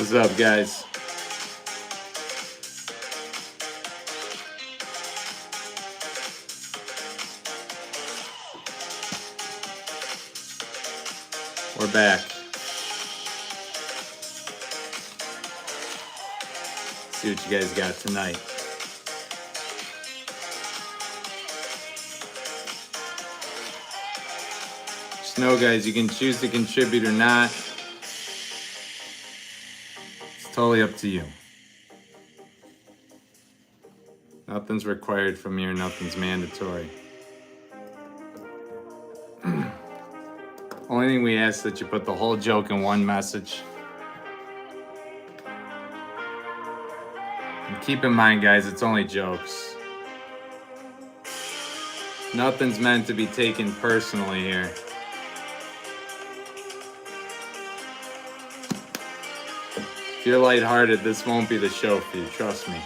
What's up, guys? We're back. See what you guys got tonight. Just know, guys, you can choose to contribute or not. It's totally up to you. Nothing's required from you, nothing's mandatory. Only thing we ask that you put the whole joke in one message. And keep in mind, guys, it's only jokes. Nothing's meant to be taken personally here. If you're lighthearted, this won't be the show for you, trust me.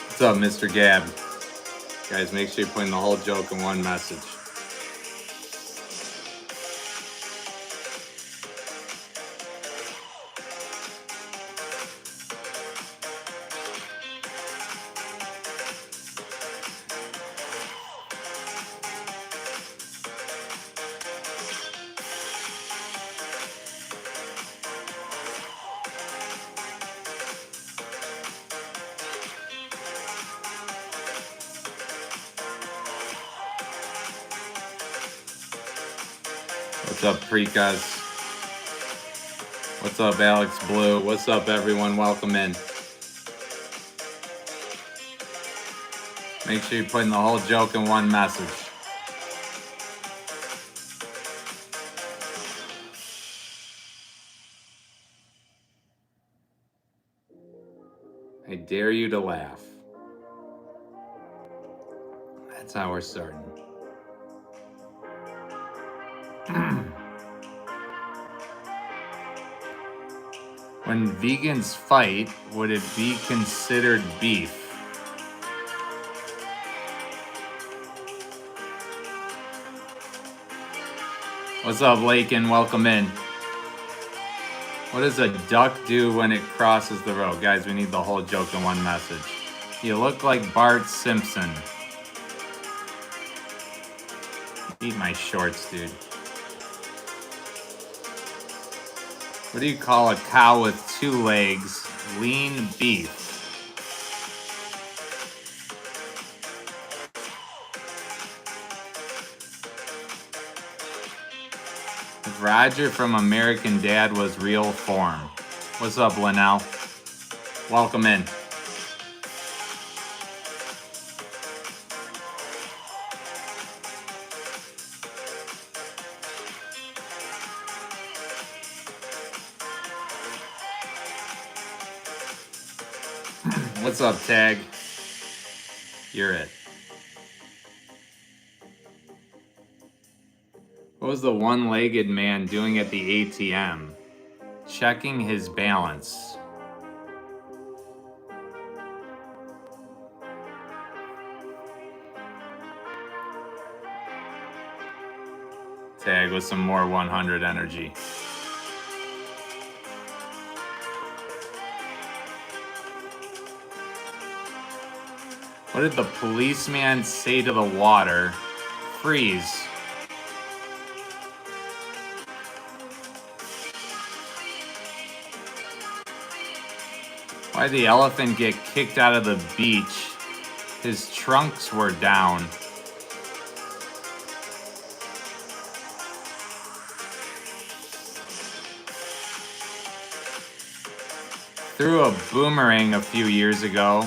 What's up, Mr. Gab? Guys, make sure you're putting the whole joke in one message. What's up, Prekas? What's up, Alex Blue? What's up, everyone? Welcome in. Make sure you're putting the whole joke in one message. I dare you to laugh. That's how we're starting. When vegans fight, would it be considered beef? What's up, Lakin? Welcome in. What does a duck do when it crosses the road? Guys, we need the whole joke in one message. You look like Bart Simpson. Eat my shorts, dude. What do you call a cow with 2 legs? Lean beef. If Roger from American Dad was real form. What's up, Linnell? Welcome in. What's up, Tag? You're it. What was the one-legged man doing at the ATM? Checking his balance. Tag with some more 100 energy. What did the policeman say to the water? Freeze. Why did the elephant get kicked out of the beach? His trunks were down. Threw a boomerang a few years ago.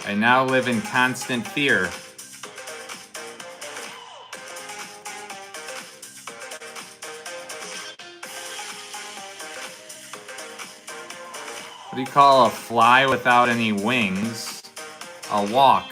I now live in constant fear. What do you call a fly without any wings? A walk.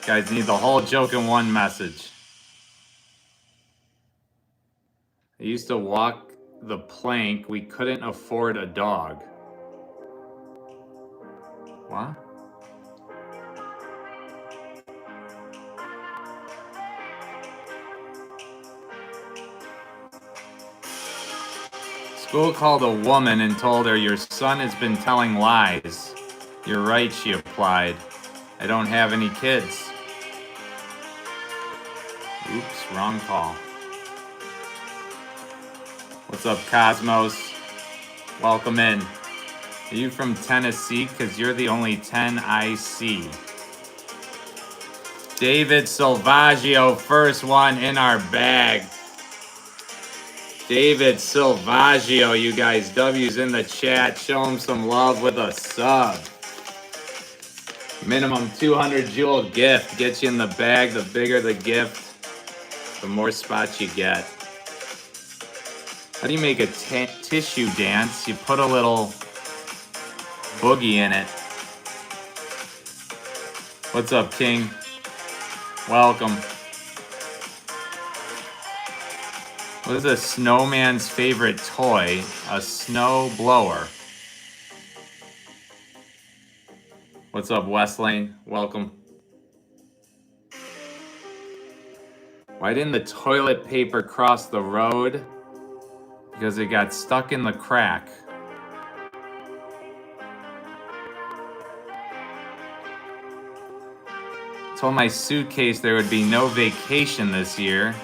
Guys need the whole joke in one message. I used to walk the plank. We couldn't afford a dog. What? School called a woman and told her, "Your son has been telling lies." "You're right," she replied. "I don't have any kids." Oops, wrong call. What's up, Cosmos? Welcome in. Are you from Tennessee? Because you're the only 10 I see. David Silvaggio, first one in our bag. David Silvaggio, you guys. W's in the chat. Show him some love with a sub. Minimum 200 jewel gift. Gets you in the bag. The bigger the gift, the more spots you get. How do you make a tissue dance? You put a little boogie in it. What's up, King? Welcome. What is a snowman's favorite toy? A snow blower. What's up, West Lane? Welcome. Why didn't the toilet paper cross the road? Because it got stuck in the crack. Told my suitcase there would be no vacation this year.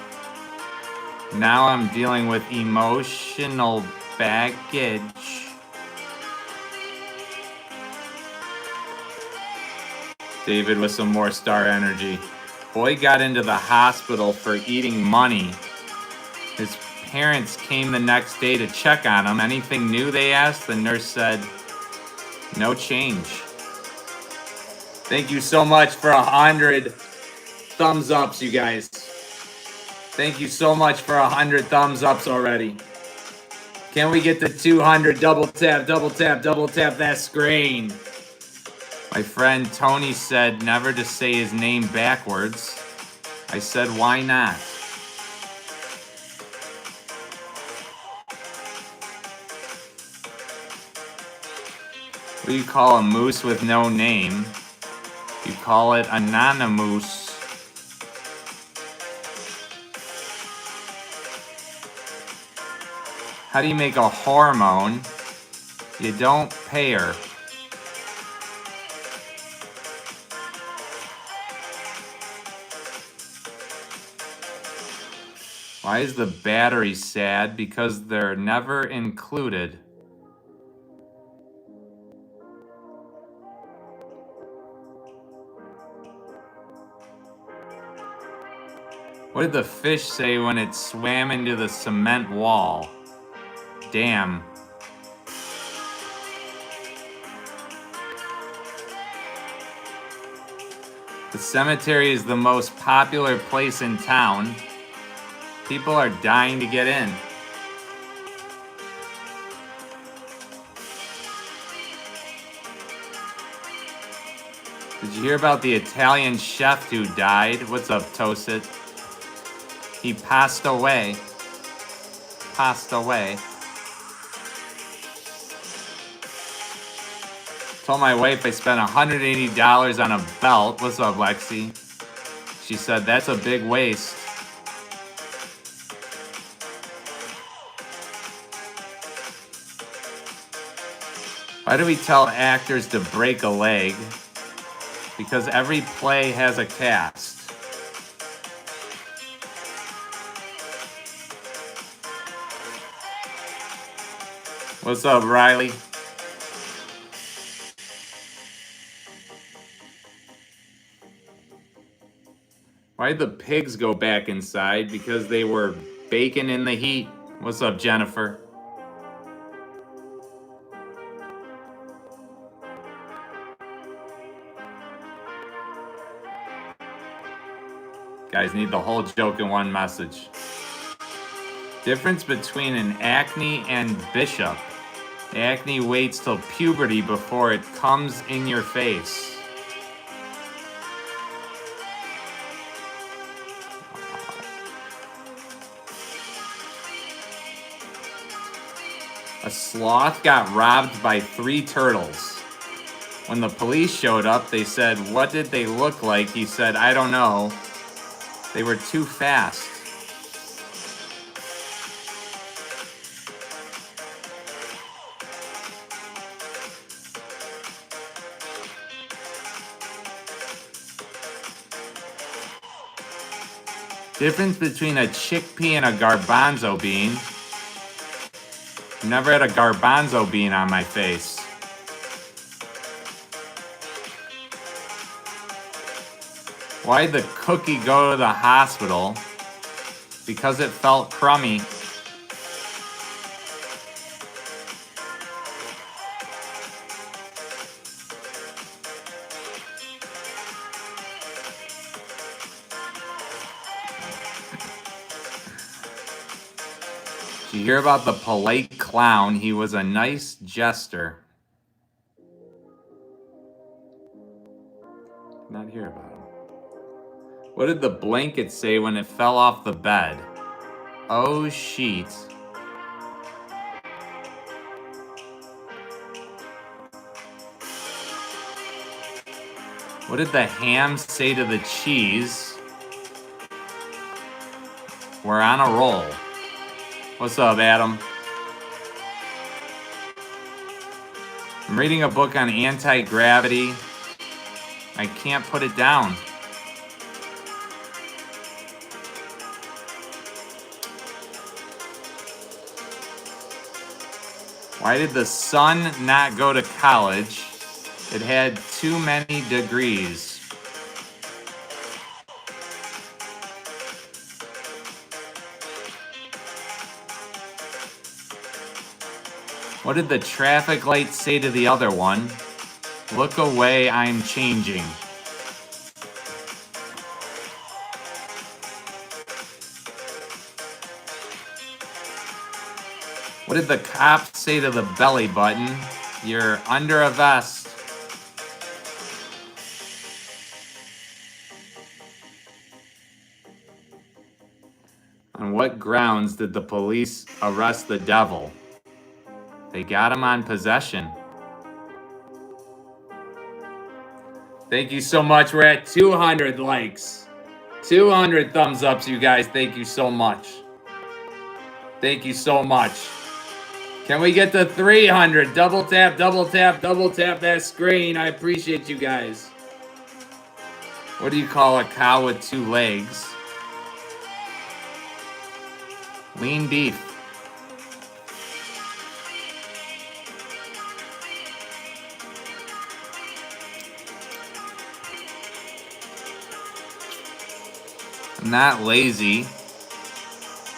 Now I'm dealing with emotional baggage. David with some more star energy. Boy got into the hospital for eating money. His parents came the next day to check on him. Anything new, they asked. The nurse said, no change. Thank you so much for 100 thumbs ups, you guys. Thank you so much for 100 thumbs ups already. Can we get to 200? Double tap, double tap, double tap that screen. My friend Tony said never to say his name backwards. I said, why not? What do you call a moose with no name? You call it anonymous. How do you make a hormone? You don't pay her. Why is the battery sad? Because they're never included. What did the fish say when it swam into the cement wall? Damn. The cemetery is the most popular place in town. People are dying to get in. Did you hear about the Italian chef who died? What's up, Toasted? He passed away. Passed away. Told my wife I spent $180 on a belt. What's up, Lexi? She said, that's a big waste. Why do we tell actors to break a leg? Because every play has a cast. What's up, Riley? Why'd the pigs go back inside? Because they were baking in the heat. What's up, Jennifer? Guys need the whole joke in one message. Difference between an acne and bishop. Acne waits till puberty before it comes in your face. A sloth got robbed by 3 turtles. When the police showed up, they said, "What did they look like?" He said, "I don't know. They were too fast." Difference between a chickpea and a garbanzo bean. I've never had a garbanzo bean on my face. Why'd the cookie go to the hospital? Because it felt crummy. Did you hear about the polite clown? He was a nice jester. Not hear about him. What did the blanket say when it fell off the bed? Oh, sheet. What did the ham say to the cheese? We're on a roll. What's up, Adam? I'm reading a book on anti-gravity. I can't put it down. Why did the sun not go to college? It had too many degrees. What did the traffic light say to the other one? Look away, I'm changing. What did the cop say to the belly button? You're under a vest. On what grounds did the police arrest the devil? They got him on possession. Thank you so much. We're at 200 likes. 200 thumbs ups, you guys. Thank you so much. Thank you so much. Can we get to 300? Double tap, double tap, double tap that screen. I appreciate you guys. What do you call a cow with 2 legs? Lean beef. I'm not lazy.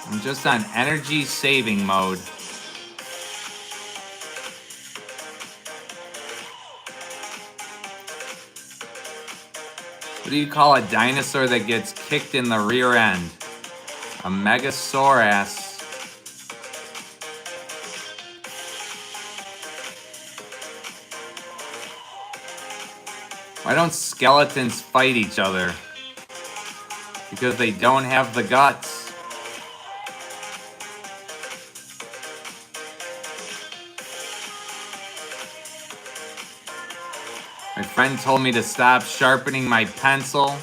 I'm just on energy saving mode. What do you call a dinosaur that gets kicked in the rear end? A Megasaurus. Why don't skeletons fight each other? Because they don't have the guts. My friend told me to stop sharpening my pencil,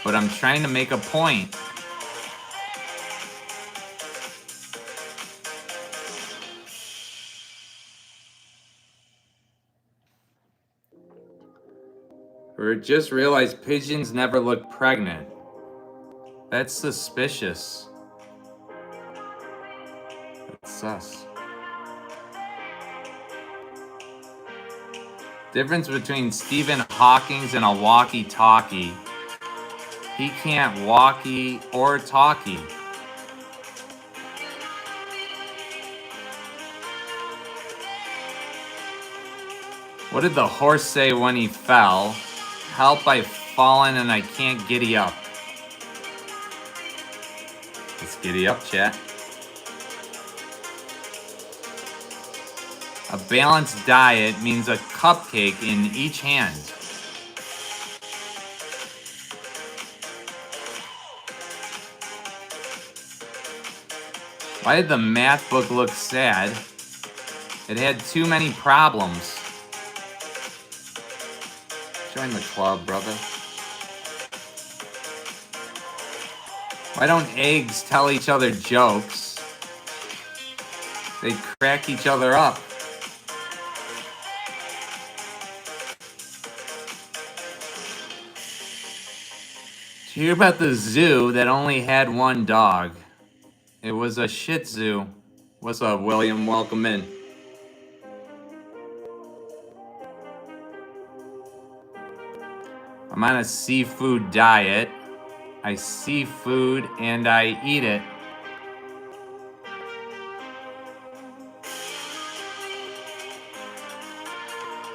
but I'm trying to make a point. Or just realized pigeons never look pregnant. That's suspicious. That's sus. Difference between Stephen Hawking and a walkie-talkie. He can't walkie or talkie. What did the horse say when he fell? Help, I've fallen and I can't giddy up. Let's giddy up, chat. A balanced diet means a cupcake in each hand. Why did the math book look sad? It had too many problems. Join the club, brother. Why don't eggs tell each other jokes? They crack each other up. Did you hear about the zoo that only had one dog? It was a Shih Tzu. What's up, William? Welcome in. I'm on a seafood diet. I see food and I eat it.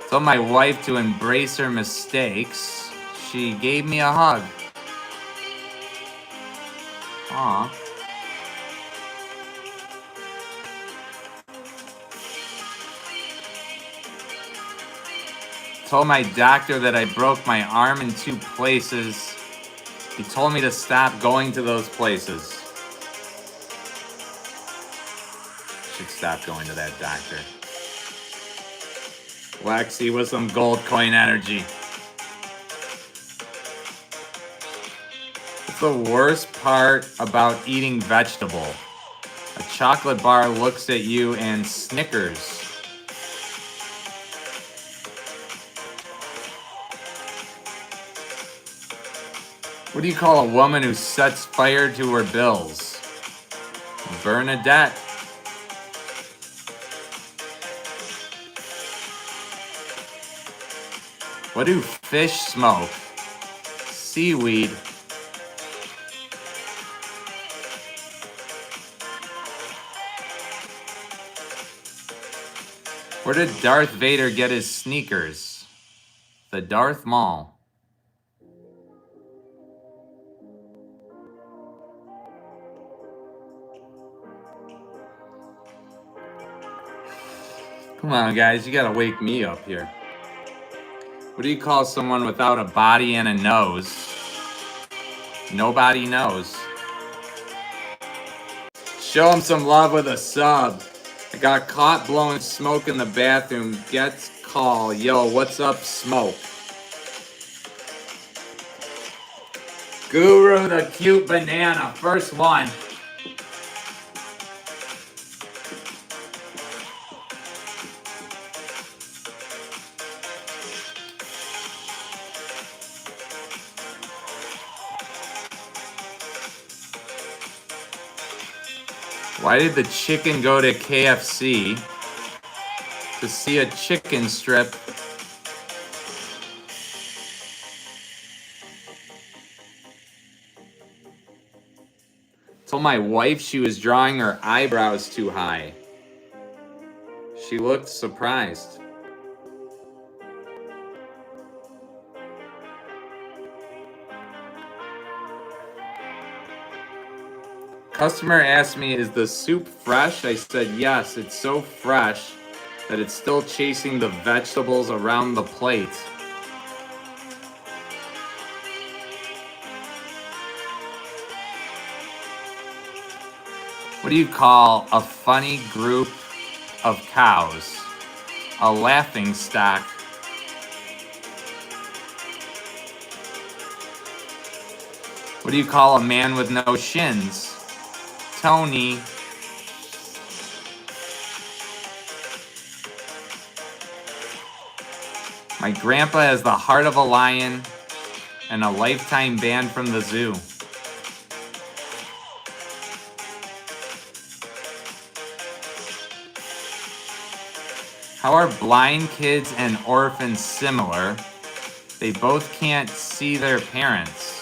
Told my wife to embrace her mistakes. She gave me a hug. Aw. Told my doctor that I broke my arm in 2 places. He told me to stop going to those places. Should stop going to that doctor. Lexi with some gold coin energy. What's the worst part about eating vegetable? A chocolate bar looks at you and snickers. What do you call a woman who sets fire to her bills? Bernadette. What do fish smoke? Seaweed. Where did Darth Vader get his sneakers? The Darth Mall. Come on, guys, you gotta wake me up here. What do you call someone without a body and a nose? Nobody knows. Show him some love with a sub. I got caught blowing smoke in the bathroom. Gets call. Yo, what's up, smoke? Guru the cute banana. First one. Why did the chicken go to KFC? To see a chicken strip. Told my wife she was drawing her eyebrows too high. She looked surprised. Customer asked me, is the soup fresh? I said, yes, it's so fresh that it's still chasing the vegetables around the plate. What do you call a funny group of cows? A laughing stock. What do you call a man with no shins? Tony. My grandpa has the heart of a lion and a lifetime ban from the zoo. How are blind kids and orphans similar? They both can't see their parents.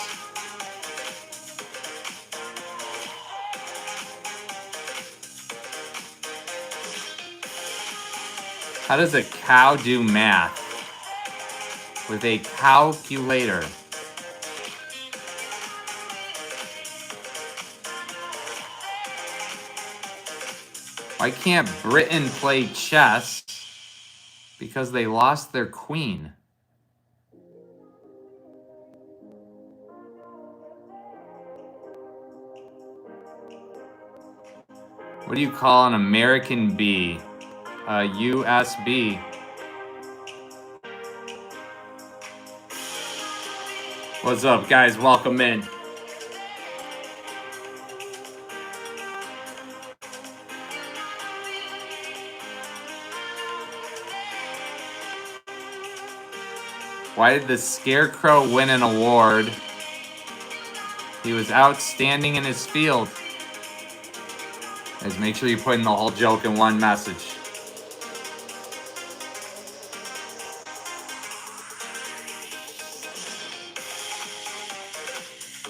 How does a cow do math? With a calculator. Why can't Britain play chess? Because they lost their queen. What do you call an American bee? A USB. What's up, guys? Welcome in. Why did the Scarecrow win an award? He was outstanding in his field. Guys, make sure you put in the whole joke in one message.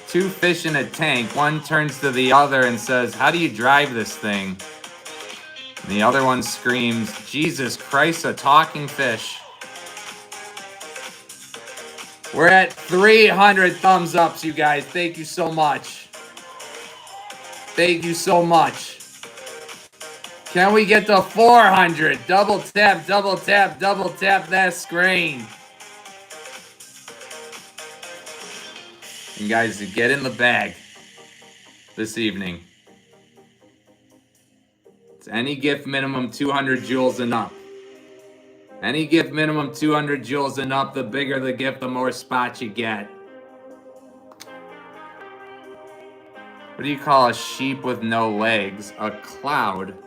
Two fish in a tank. One turns to the other and says, "How do you drive this thing?" And the other one screams, "Jesus Christ, a talking fish." We're at 300 thumbs ups, you guys. Thank you so much. Thank you so much. Can we get to 400? Double tap, double tap, double tap that screen. And guys, get in the bag this evening. It's any gift minimum 200 joules and up. Any gift minimum 200 joules and up, the bigger the gift, the more spots you get. What do you call a sheep with no legs? A cloud.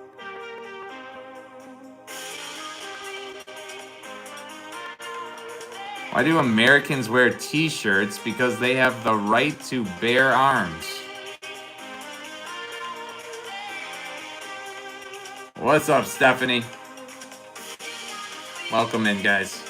Why do Americans wear t-shirts? Because they have the right to bear arms. What's up, Stephanie? Welcome in, guys.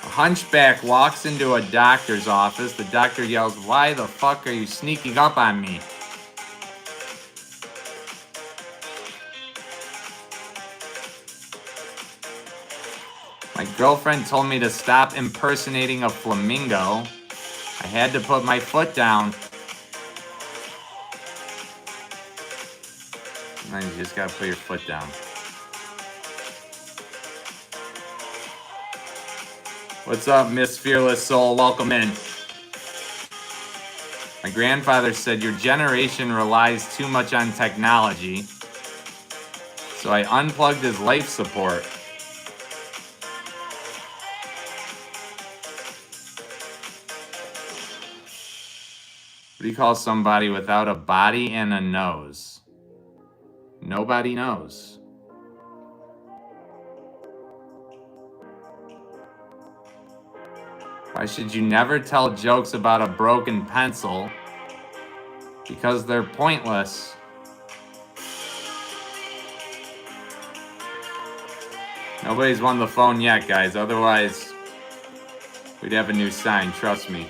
A hunchback walks into a doctor's office. The doctor yells, "Why the fuck are you sneaking up on me?" My girlfriend told me to stop impersonating a flamingo. I had to put my foot down. Sometimes you just gotta put your foot down. What's up, Miss Fearless Soul? Welcome in. My grandfather said your generation relies too much on technology, so I unplugged his life support. What do you call somebody without a body and a nose? Nobody knows. Why should you never tell jokes about a broken pencil? Because they're pointless. Nobody's won the phone yet, guys. Otherwise, we'd have a new sign. Trust me.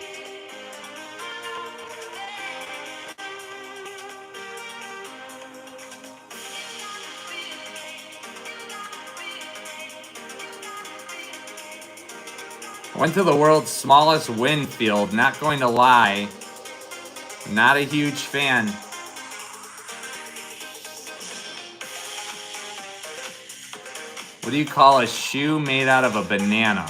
Went to the world's smallest wind field. Not going to lie. Not a huge fan. What do you call a shoe made out of a banana?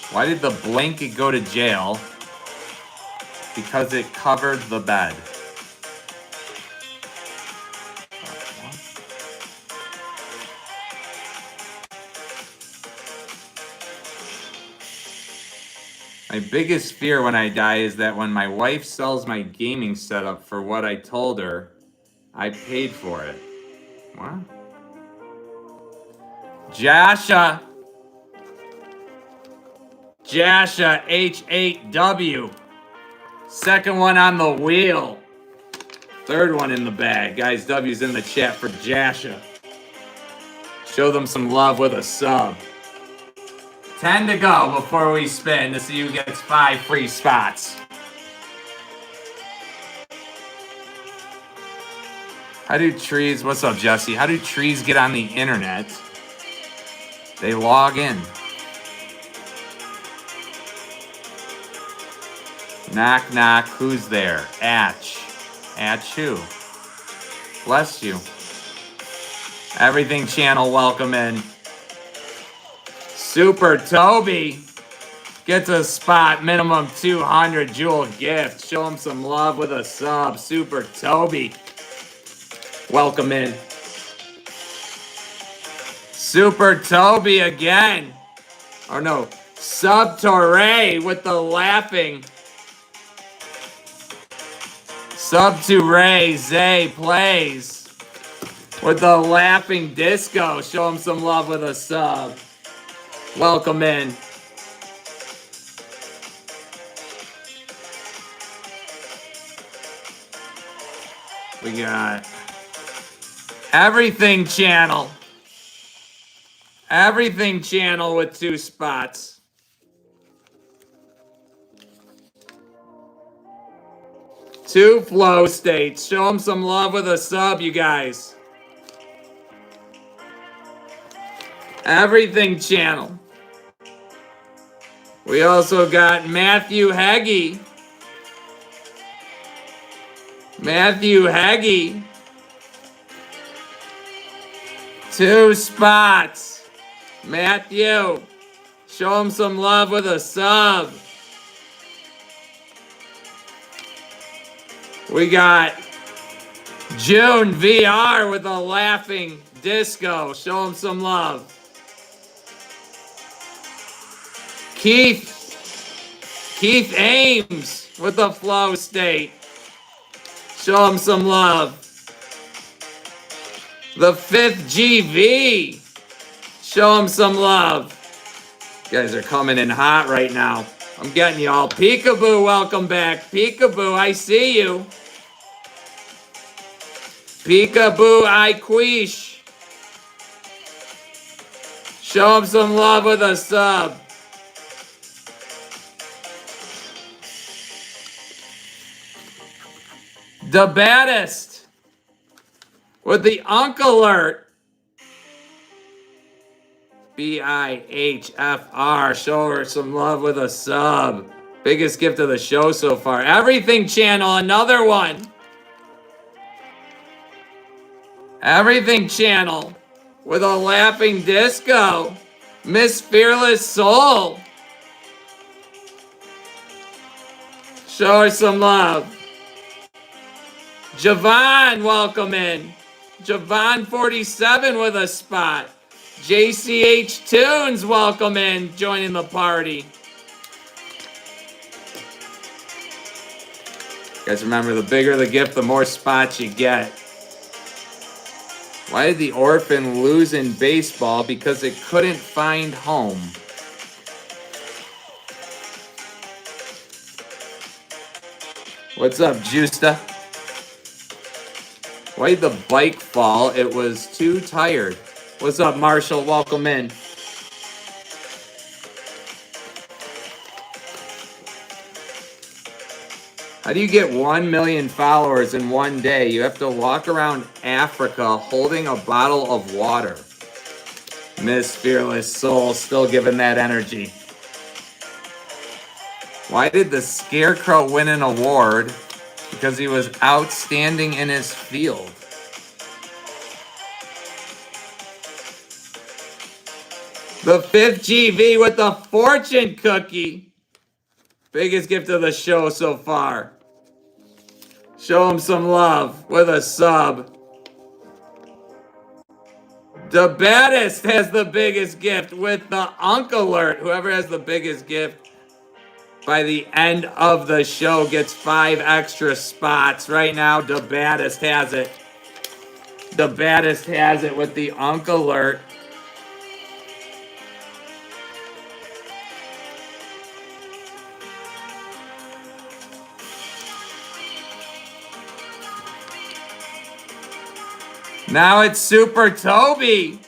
Why did the blanket go to jail? Because it covered the bed. My biggest fear when I die is that when my wife sells my gaming setup for what I told her, I paid for it. What? Jasha H8W. Second one on the wheel. Third one in the bag. Guys, W's in the chat for Jasha. Show them some love with a sub. 10 to go before we spin to see who gets 5 free spots. How do trees, what's up, Jesse? How do trees get on the internet? They log in. Knock, knock. Who's there? Atch. Atch who? Bless you. Everything Channel, welcome in. Super Toby gets a spot, minimum 200 jewel gift. Show him some love with a sub. Super Toby, welcome in. Super Toby again. Or no, Sub Torre with the laughing. Sub to Ray, Zay plays with the laughing disco. Show him some love with a sub. Welcome in. We got Everything Channel. Everything Channel with 2 spots. Two flow states. Show them some love with a sub, you guys. Everything Channel. We also got Matthew Heggie. Matthew Heggie. 2 spots. Matthew, show him some love with a sub. We got June VR with a laughing disco. Show him some love. Keith Ames with a flow state. Show him some love. The 5th GV. Show him some love. You guys are coming in hot right now. I'm getting you all. Peekaboo, welcome back. Peekaboo, I see you. Peekaboo, I quiche. Show him some love with a sub. The baddest with the Uncle Alert. BIHFR. Show her some love with a sub. Biggest gift of the show so far. Everything Channel, another one. Everything Channel with a laughing disco. Miss Fearless Soul. Show her some love. Javon, welcome in. Javon 47 with a spot. JCH Tunes, welcome in, joining the party. You guys remember, the bigger the gift, the more spots you get. Why did the orphan lose in baseball? Because it couldn't find home. What's up, Justa? Why did the bike fall? It was too tired. What's up, Marshall? Welcome in. How do you get 1 million followers in one day? You have to walk around Africa holding a bottle of water. Miss Fearless Soul still giving that energy. Why did the Scarecrow win an award? Because he was outstanding in his field. The 5th GV with the fortune cookie. Biggest gift of the show so far. Show him some love with a sub. The baddest has the biggest gift with the Uncle Alert. Whoever has the biggest gift by the end of the show gets 5 extra spots. Right now, the baddest has it. The baddest has it with the Uncle Alert. Now it's Super Toby.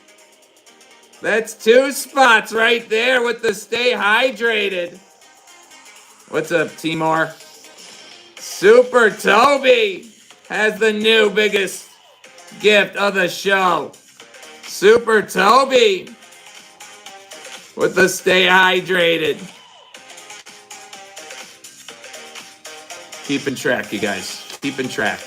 That's 2 spots right there with the Stay Hydrated. What's up, Timor? Super Toby has the new biggest gift of the show. Super Toby with the Stay Hydrated. Keeping track, you guys. Keeping track.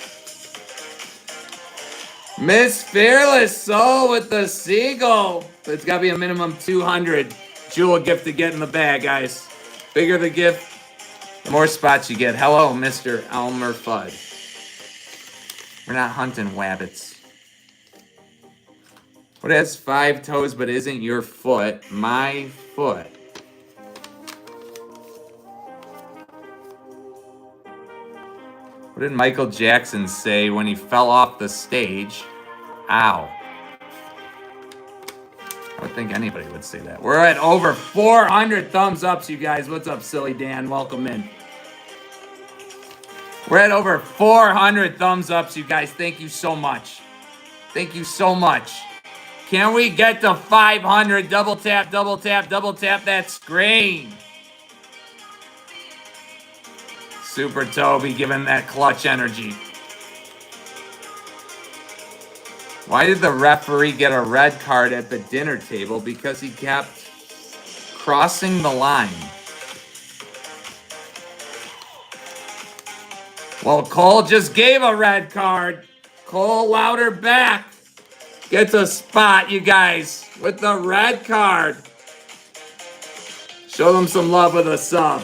Miss Fearless Soul with the seagull. It's got to be a minimum 200 jewel gift to get in the bag, guys. Bigger the gift, the more spots you get. Hello, Mr. Elmer Fudd. We're not hunting wabbits. What has 5 toes but isn't your foot? My foot. What did Michael Jackson say when he fell off the stage? Ow. I don't think anybody would say that. We're at over 400 thumbs ups, you guys. What's up, Silly Dan? Welcome in. We're at over 400 thumbs ups, you guys. Thank you so much. Thank you so much. Can we get to 500? Double tap, double tap, double tap that screen. Super Toby giving that clutch energy. Why did the referee get a red card at the dinner table? Because he kept crossing the line. Well, Cole just gave a red card. Cole Louder back gets a spot, you guys, with the red card. Show them some love with a sub.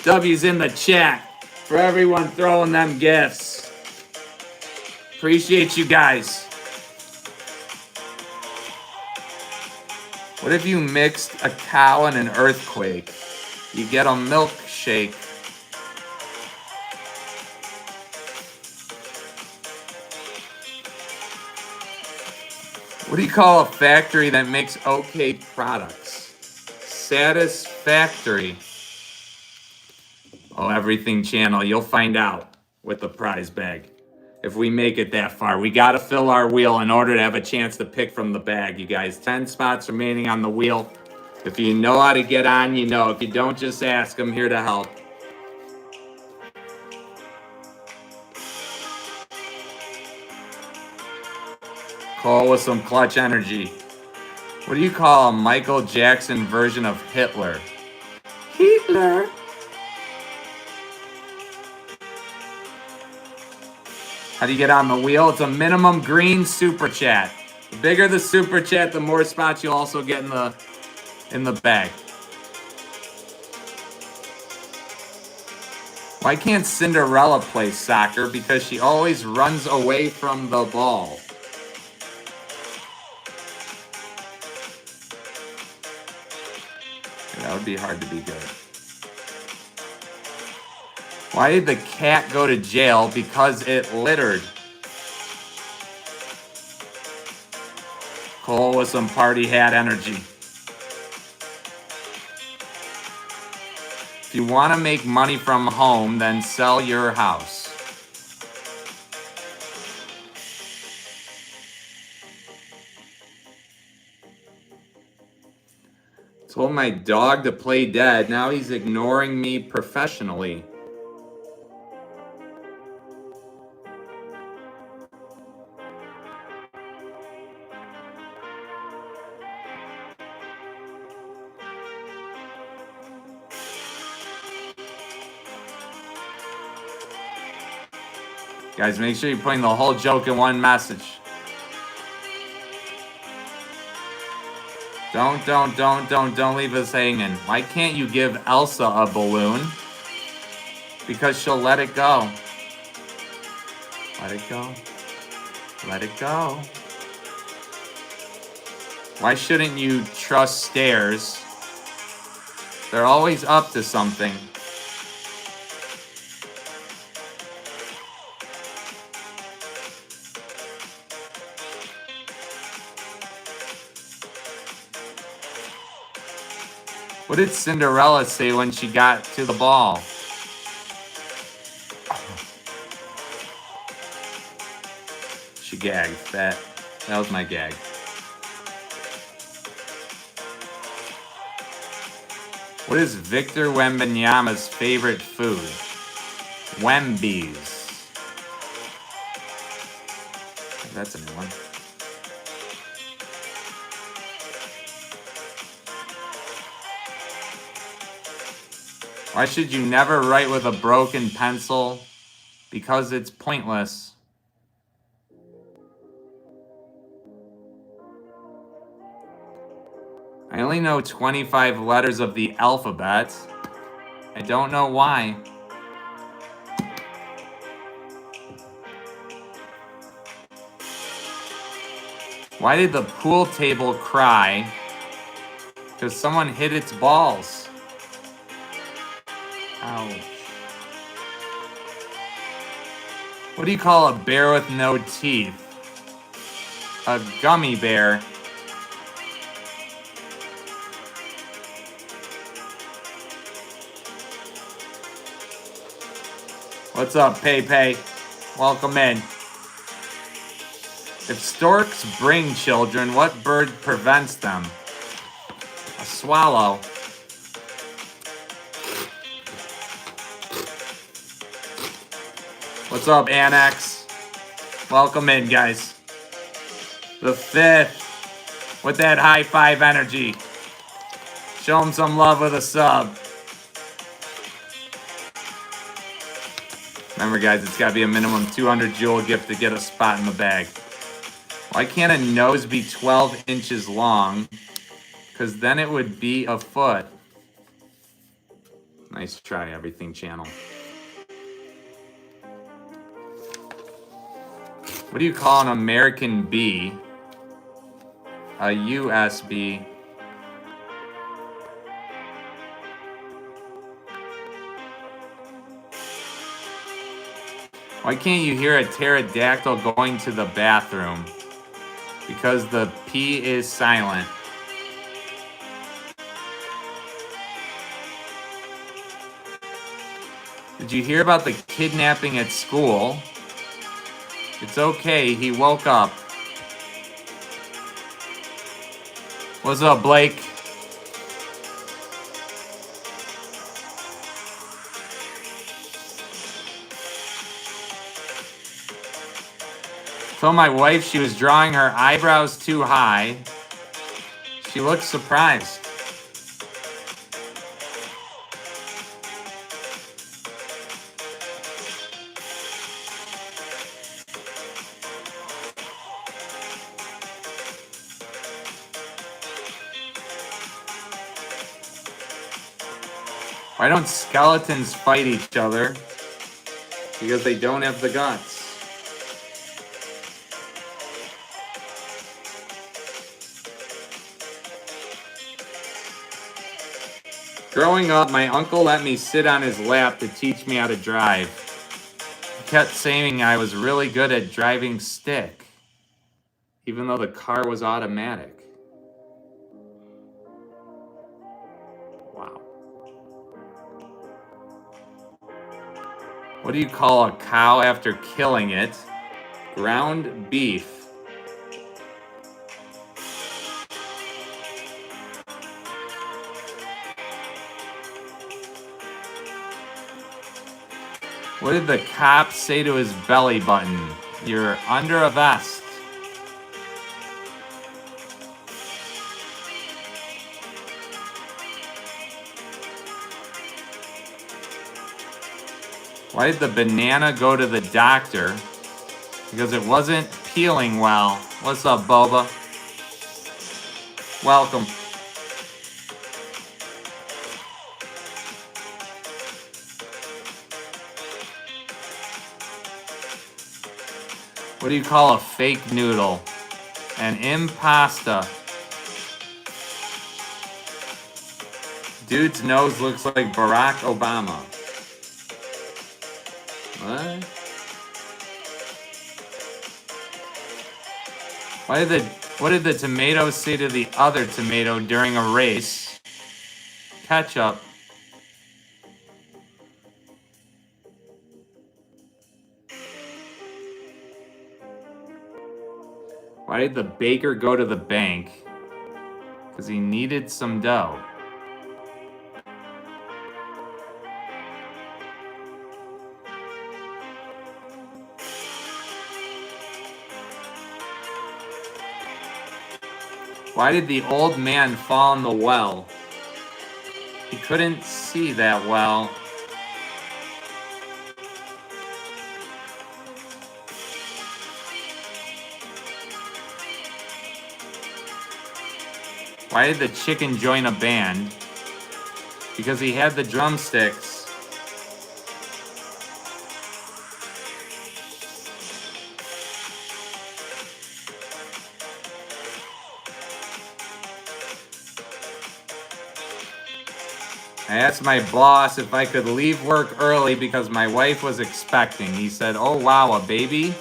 W's in the chat for everyone throwing them gifts. Appreciate you guys. What if you mixed a cow and an earthquake? You get a milkshake. What do you call a factory that makes okay products? Satisfactory. Oh, Everything Channel. You'll find out with the prize bag. If we make it that far, we got to fill our wheel in order to have a chance to pick from the bag, you guys. 10 spots remaining on the wheel. If you know how to get on, you know. If you don't, just ask. I'm here to help. Cole with some clutch energy. What do you call a Michael Jackson version of Hitler? Hitler. How do you get on the wheel? It's a minimum green super chat. The bigger the super chat, the more spots you'll also get in the bag. Why can't Cinderella play soccer? Because she always runs away from the ball. That would be hard to be good. Why did the cat go to jail? Because it littered. Cole with some party hat energy. If you want to make money from home, then sell your house. Told my dog to play dead. Now he's ignoring me professionally. Guys, make sure you're putting the whole joke in one message. Don't leave us hanging. Why can't you give Elsa a balloon? Because she'll let it go. Let it go. Let it go. Why shouldn't you trust stairs? They're always up to something. What did Cinderella say when she got to the ball? She gagged. That was my gag. What is Victor Wembanyama's favorite food? Wembies. That's a new one. Why should you never write with a broken pencil? Because it's pointless. I only know 25 letters of the alphabet. I don't know why. Why did the pool table cry? Because someone hit its balls. Ouch. What do you call a bear with no teeth? A gummy bear. What's up, Pepe? Welcome in. If storks bring children, what bird prevents them? A swallow. What's up, Annex? Welcome in, guys. The fifth. With that high five energy. Show him some love with a sub. Remember, guys, it's got to be a minimum 200 jewel gift to get a spot in the bag. Why can't a nose be 12 inches long? Because then it would be a foot. Nice try, Everything Channel. What do you call an American bee? A USB. Why can't you hear a pterodactyl going to the bathroom? Because the P is silent. Did you hear about the kidnapping at school? It's okay, he woke up. What's up, Blake? Told my wife she was drawing her eyebrows too high. She looked surprised. Why don't skeletons fight each other? Because they don't have the guts. Growing up, my uncle let me sit on his lap to teach me how to drive. He kept saying I was really good at driving stick, even though the car was automatic. Wow. What do you call a cow after killing it? Ground beef. What did the cop say to his belly button? You're under a vest. Why did the banana go to the doctor? Because it wasn't peeling well. What's up, Boba? Welcome. What do you call a fake noodle? An impasta. Dude's nose looks like Barack Obama. What? What did the tomato say to the other tomato during a race? Ketchup. Why did the baker go to the bank? Because he needed some dough. Why did the old man fall in the well? He couldn't see that well. Why did the chicken join a band? Because he had the drumsticks. I asked my boss if I could leave work early because my wife was expecting. He said, "Oh wow, a baby?"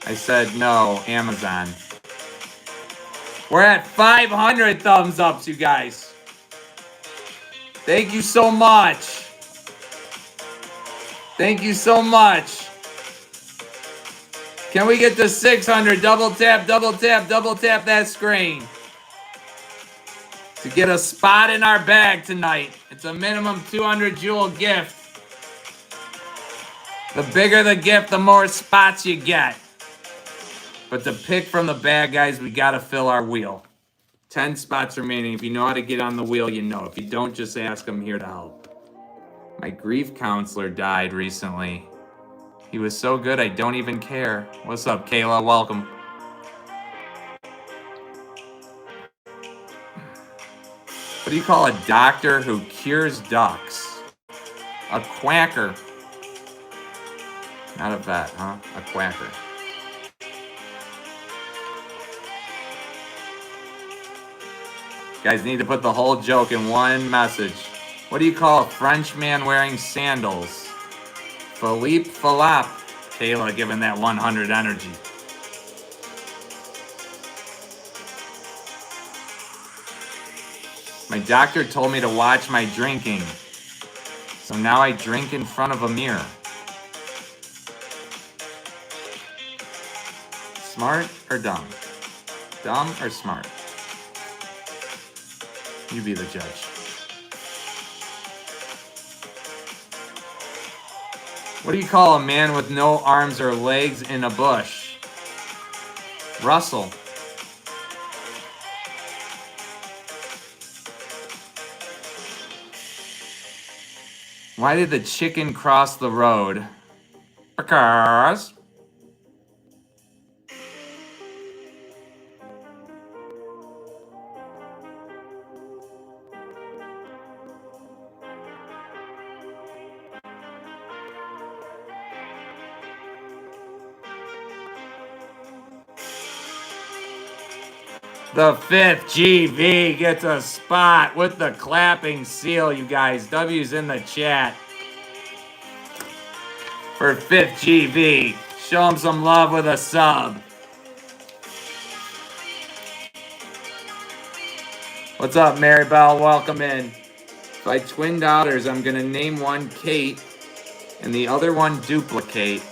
I said, "No, Amazon." We're at 500 thumbs ups, you guys. Thank you so much. Thank you so much. Can we get to 600? Double tap, double tap, double tap that screen to get a spot in our bag tonight. It's a minimum 200 jewel gift. The bigger the gift, the more spots you get. But to pick from the bag, guys, we got to fill our wheel. 10 spots remaining. If you know how to get on the wheel, you know. If you don't, just ask. I'm here to help. My grief counselor died recently. He was so good, I don't even care. What's up, Kayla? Welcome. What do you call a doctor who cures ducks? A quacker. Not a vet, huh? A quacker. Guys need to put the whole joke in one message. What do you call a French man wearing sandals? Philippe Philip. Kayla giving that 100 energy. My doctor told me to watch my drinking. So now I drink in front of a mirror. Smart or dumb? Dumb or smart? You be the judge. What do you call a man with no arms or legs in a bush? Russell. Why did the chicken cross the road? Because. The fifth GV gets a spot with the clapping seal, you guys. W's in the chat for fifth GV. Show him some love with a sub. What's up, Mary Bell? Welcome in. By twin daughters, I'm going to name one Kate and the other one Duplicate.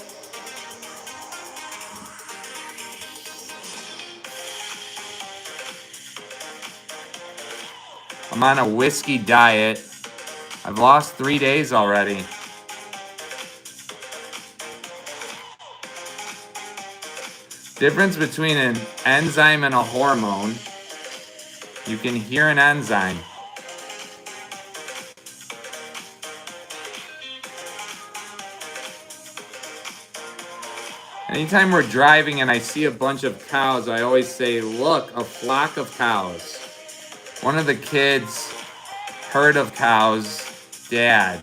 I'm on a whiskey diet. I've lost 3 days already. Difference between an enzyme and a hormone. You can hear an enzyme. Anytime we're driving and I see a bunch of cows, I always say, look, a flock of cows. One of the kids heard of cows. Dad.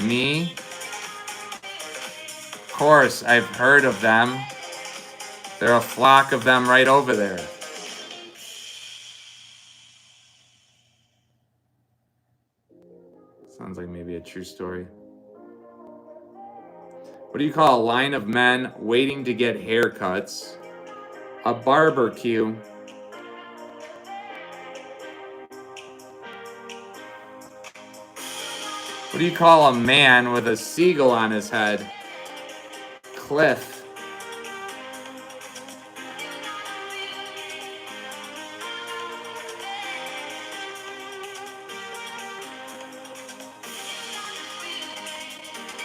Me? Of course, I've heard of them. There are a flock of them right over there. Sounds like maybe a true story. What do you call a line of men waiting to get haircuts? A barbecue. What do you call a man with a seagull on his head? Cliff.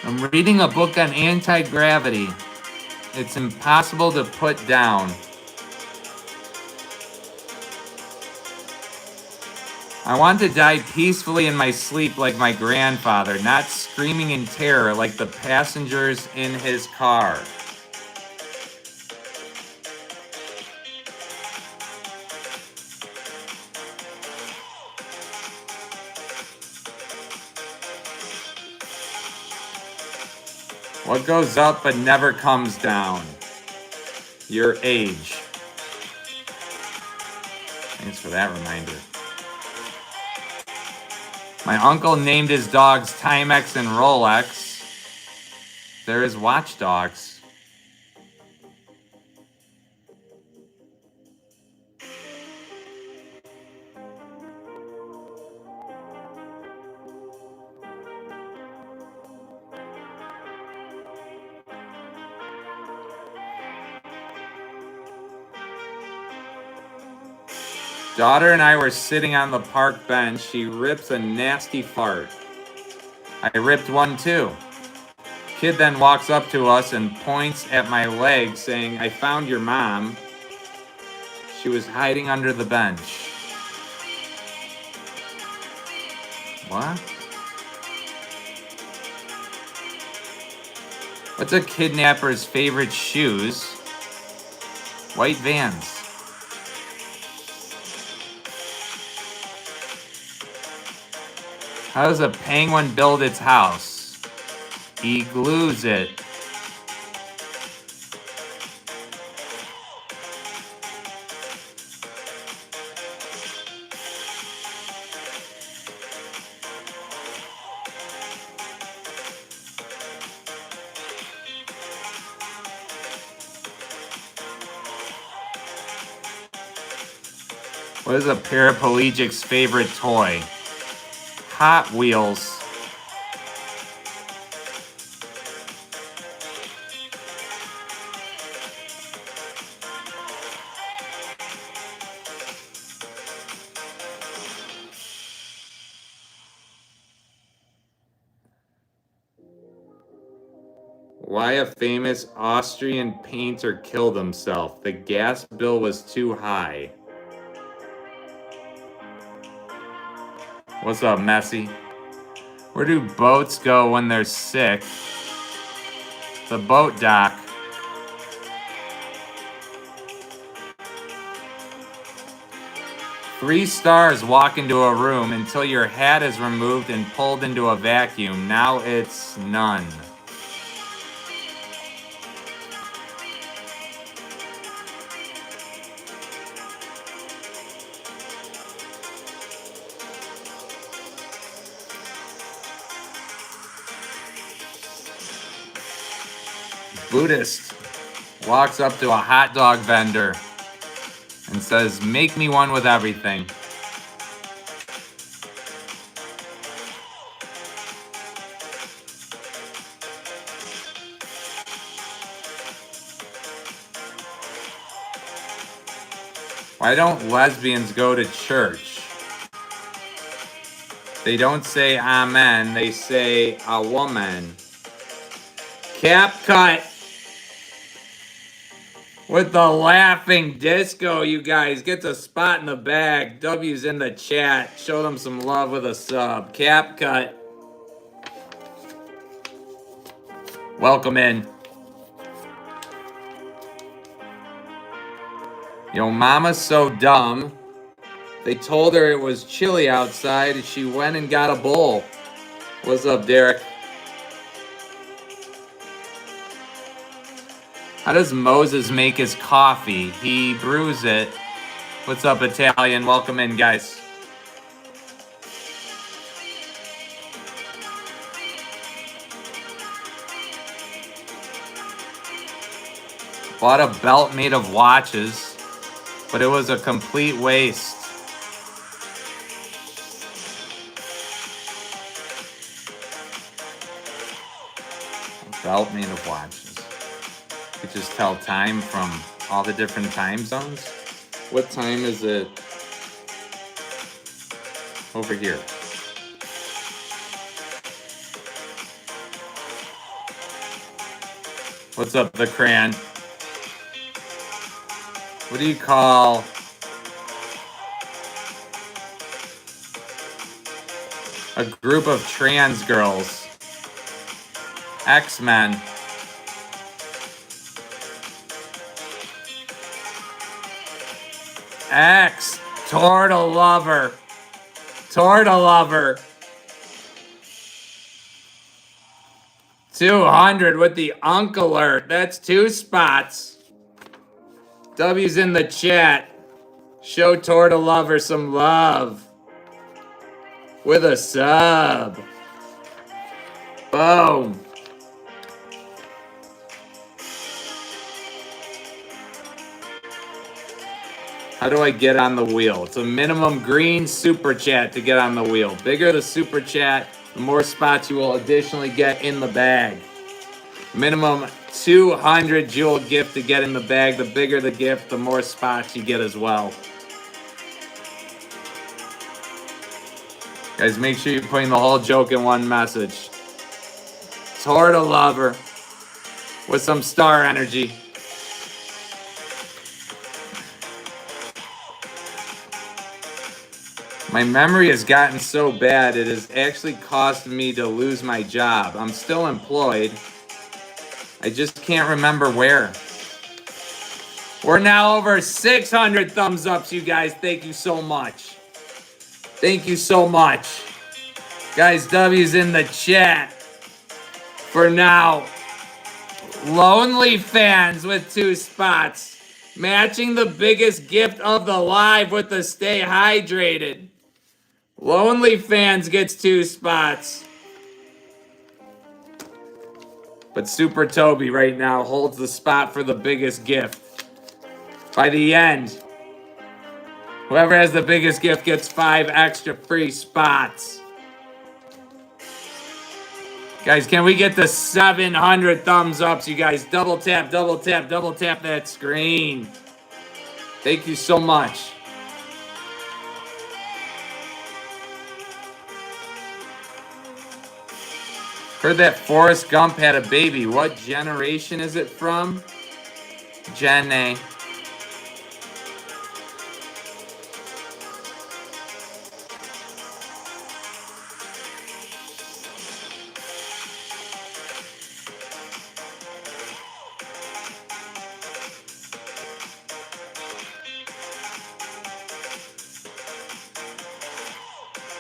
I'm reading a book on anti-gravity. It's impossible to put down. I want to die peacefully in my sleep like my grandfather, not screaming in terror like the passengers in his car. What goes up but never comes down? Your age. Thanks for that reminder. My uncle named his dogs Timex and Rolex. They're his watchdogs. Daughter and I were sitting on the park bench. She rips a nasty fart. I ripped one too. Kid then walks up to us and points at my leg saying, I found your mom. She was hiding under the bench. What? What's a kidnapper's favorite shoes? White Vans. How does a penguin build its house? He glues it. What is a paraplegic's favorite toy? Hot Wheels. Why a famous Austrian painter killed himself? The gas bill was too high. What's up, Messi? Where do boats go when they're sick? The boat dock. Three stars walk into a room until your hat is removed and pulled into a vacuum. Now it's none. Buddhist walks up to a hot dog vendor and says, make me one with everything. Why don't lesbians go to church? They don't say amen, they say a woman. Cap cut with the laughing disco, you guys. Gets a spot in the bag. W's in the chat. Show them some love with a sub. Cap cut. Welcome in. Yo, mama's so dumb. They told her it was chilly outside and she went and got a bowl. What's up, Derek? How does Moses make his coffee? He brews it. What's up, Italian? Welcome in, guys. Bought a belt made of watches, but it was a complete waste. A belt made of watches. You could just tell time from all the different time zones. What time is it over here? What's up, the crayon? What do you call a group of trans girls. X-Men. X. Turtle lover. Turtle lover. 200 with the Unk alert. That's 2 spots. W's in the chat. Show Turtle lover some love. With a sub. Boom. How do I get on the wheel? It's a minimum green super chat to get on the wheel. Bigger the super chat, the more spots you will additionally get in the bag. Minimum 200 jewel gift to get in the bag. The bigger the gift, the more spots you get as well. Guys, make sure you're putting the whole joke in one message. Turtle lover with some star energy. My memory has gotten so bad, it has actually caused me to lose my job. I'm still employed. I just can't remember where. We're now over 600 thumbs ups, you guys. Thank you so much. Thank you so much. Guys, W's in the chat. For now, Lonely Fans with 2 spots. Matching the biggest gift of the live with the Stay Hydrated. Lonely Fans gets 2 spots. But Super Toby right now holds the spot for the biggest gift. By the end, whoever has the biggest gift gets 5 extra free spots. Guys, can we get the 700 thumbs ups, you guys? Double tap, double tap, double tap that screen. Thank you so much. Heard that Forrest Gump had a baby. What generation is it from? Gen A.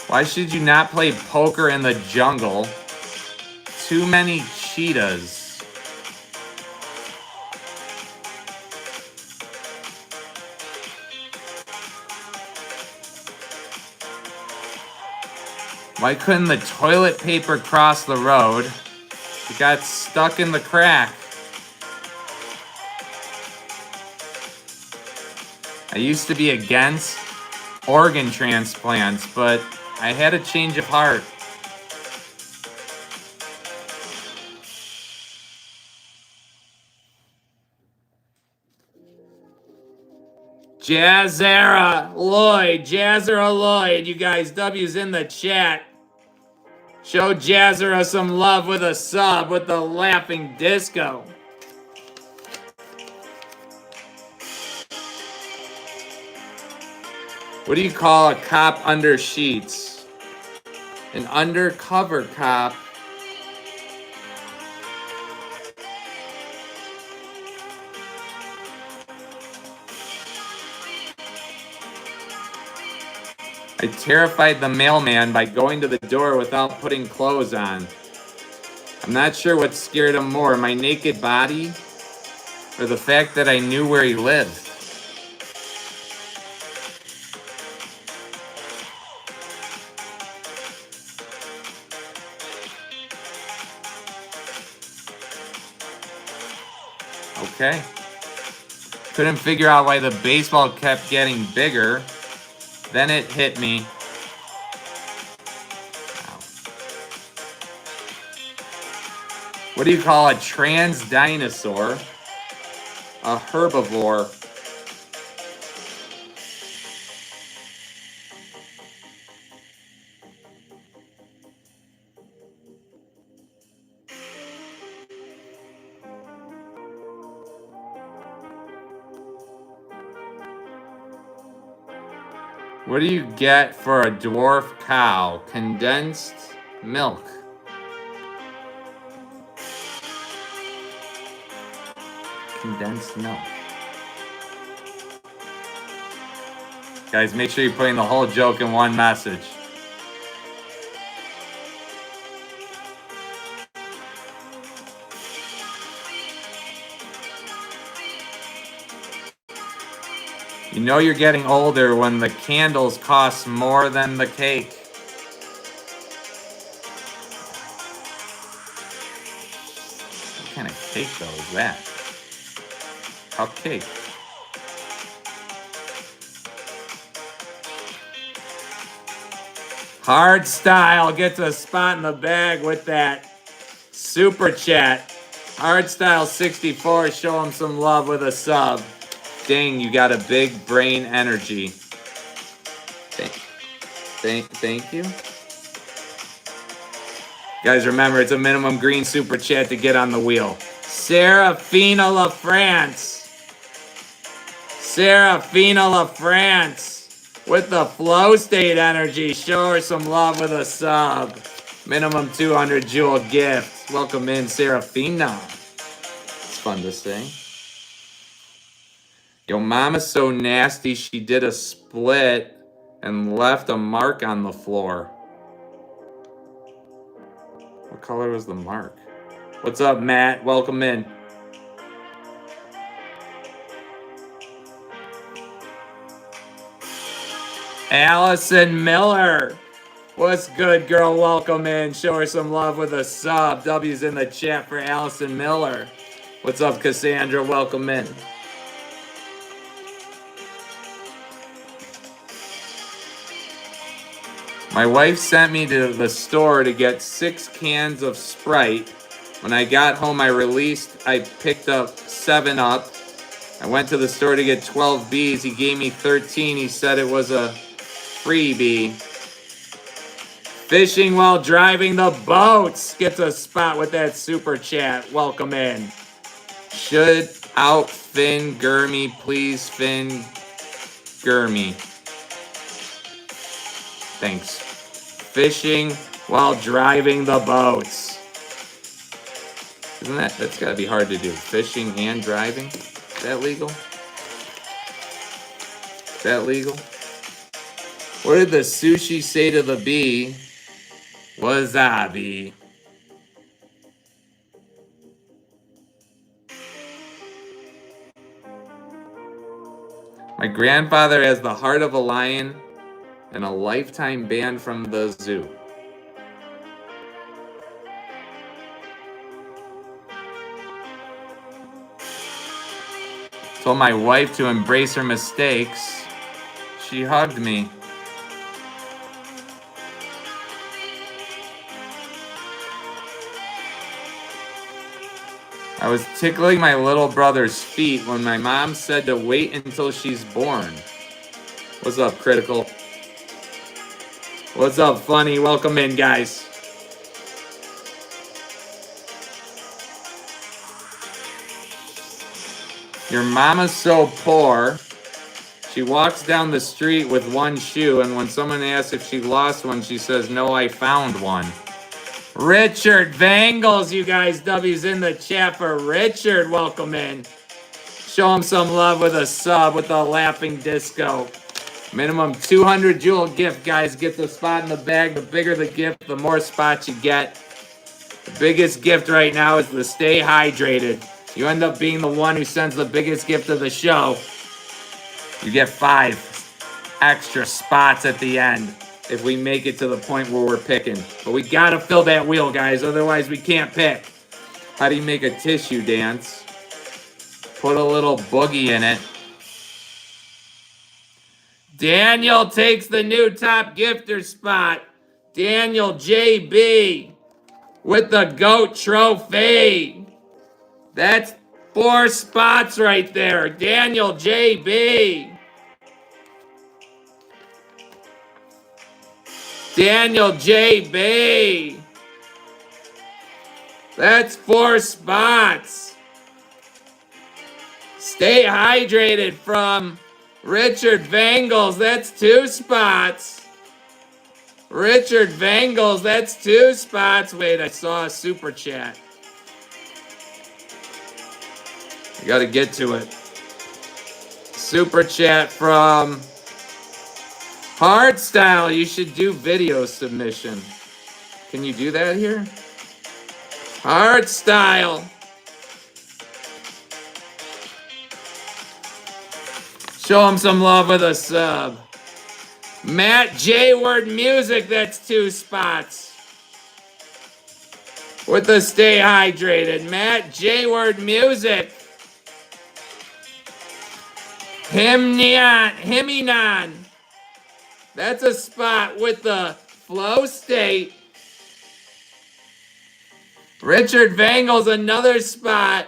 Why should you not play poker in the jungle? Too many cheetahs. Why couldn't the toilet paper cross the road? It got stuck in the crack. I used to be against organ transplants, but I had a change of heart. Jazzera Lloyd, Jazzera Lloyd, you guys, W's in the chat. Show Jazzera some love with a sub with the laughing disco. What do you call a cop under sheets? An undercover cop. I terrified the mailman by going to the door without putting clothes on. I'm not sure what scared him more, my naked body or the fact that I knew where he lived. Okay. Couldn't figure out why the baseball kept getting bigger. Then it hit me. Wow. What do you call a trans dinosaur? A herbivore. What do you get for a dwarf cow? Condensed milk. Condensed milk. Guys, make sure you're putting the whole joke in one message. You know you're getting older when the candles cost more than the cake. What kind of cake though is that? Cupcake. Hard Style gets a spot in the bag with that super chat. Hard Style 64, show him some love with a sub. Dang, you got a big brain energy. Thank you. Guys, remember, it's a minimum green super chat to get on the wheel. Serafina LaFrance. Serafina LaFrance with the flow state energy. Show her some love with a sub. Minimum 200 jewel gift. Welcome in, Serafina. It's fun to say. Yo, mama's so nasty, she did a split and left a mark on the floor. What color was the mark? What's up, Matt? Welcome in. Allison Miller. What's good, girl? Welcome in. Show her some love with a sub. W's in the chat for Allison Miller. What's up, Cassandra? Welcome in. My wife sent me to the store to get 6 cans of Sprite. When I got home, I picked up 7-Up. I went to the store to get 12 Bs. He gave me 13. He said it was a freebie. Fishing while driving the boats gets a spot with that super chat. Welcome in. Should out Finn Gurmy, please, Finn Gurmy. Thanks. Fishing while driving the boats. That's gotta be hard to do. Fishing and driving? Is that legal? Is that legal? What did the sushi say to the bee? Wasabi. My grandfather has the heart of a lion and a lifetime ban from the zoo. Told my wife to embrace her mistakes. She hugged me. I was tickling my little brother's feet when my mom said to wait until she's born. What's up, Critical? What's up, Funny? Welcome in, guys. Your mama's so poor. She walks down the street with one shoe, and when someone asks if she lost one, she says, no, I found one. Richard Vangles, you guys. W's in the chat for Richard. Welcome in. Show him some love with a sub with the laughing disco. Minimum 200 jewel gift, guys. Get the spot in the bag. The bigger the gift, the more spots you get. The biggest gift right now is the stay hydrated. You end up being the one who sends the biggest gift of the show. You get 5 extra spots at the end if we make it to the point where we're picking. But we gotta fill that wheel, guys. Otherwise, we can't pick. How do you make a tissue dance? Put a little boogie in it. Daniel takes the new top gifter spot. Daniel JB with the GOAT trophy. That's 4 spots right there. Daniel JB. Daniel JB. That's 4 spots. Stay hydrated from Richard Vangles, that's 2 spots. Richard Vangles, that's 2 spots. Wait, I saw a super chat. I gotta get to it. Super chat from Hardstyle. You should do video submission. Can you do that here? Hardstyle. Show him some love with a sub. Matt J Word Music, that's 2 spots. With the Stay Hydrated. Matt J Word Music. Himinon. That's a spot with the Flow State. Richard Vangles, another spot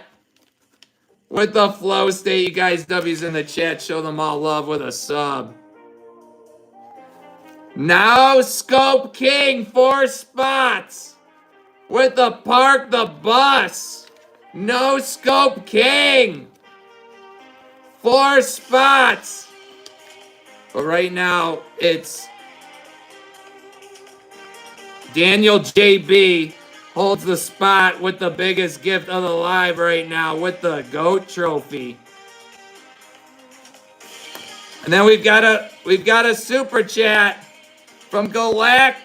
with the Flow State. You guys, W's in the chat, show them all love with a sub. Now Scope King, 4 spots with the Park the Bus. No Scope King, 4 spots. But right now it's Daniel JB holds the spot with the biggest gift of the live right now with the GOAT trophy. And then we've got a super chat from Galactic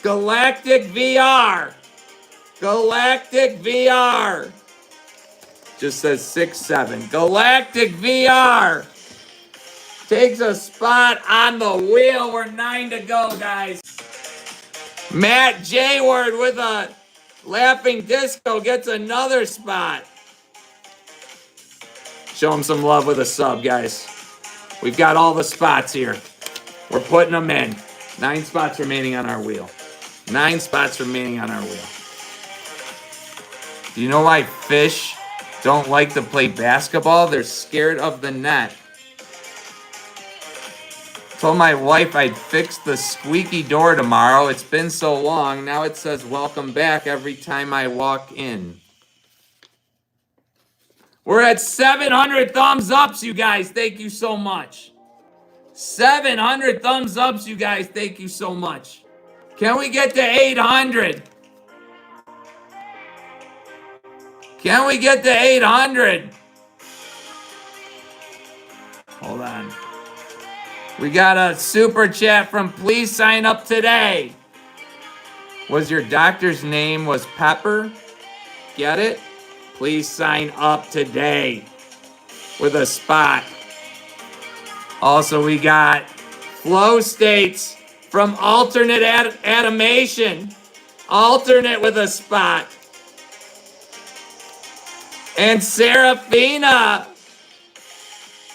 VR. Galactic VR. Just says 6-7. Galactic VR takes a spot on the wheel. We're 9 to go, guys. Matt J Word with a Laughing Disco gets another spot. Show him some love with a sub, guys. We've got all the spots here. We're putting them in. 9 spots remaining on our wheel. 9 spots remaining on our wheel. Do you know why fish don't like to play basketball? They're scared of the net. Told my wife I'd fix the squeaky door tomorrow. It's been so long. Now it says welcome back every time I walk in. We're at 700 thumbs ups, you guys. Thank you so much. 700 thumbs ups, you guys. Thank you so much. Can we get to 800? Can we get to 800? Hold on. We got a super chat from Please Sign Up Today. Was your doctor's name was Pepper? Get it? Please sign up today with a spot. Also, we got Flow States from Alternate Animation. Alternate with a spot. And Serafina.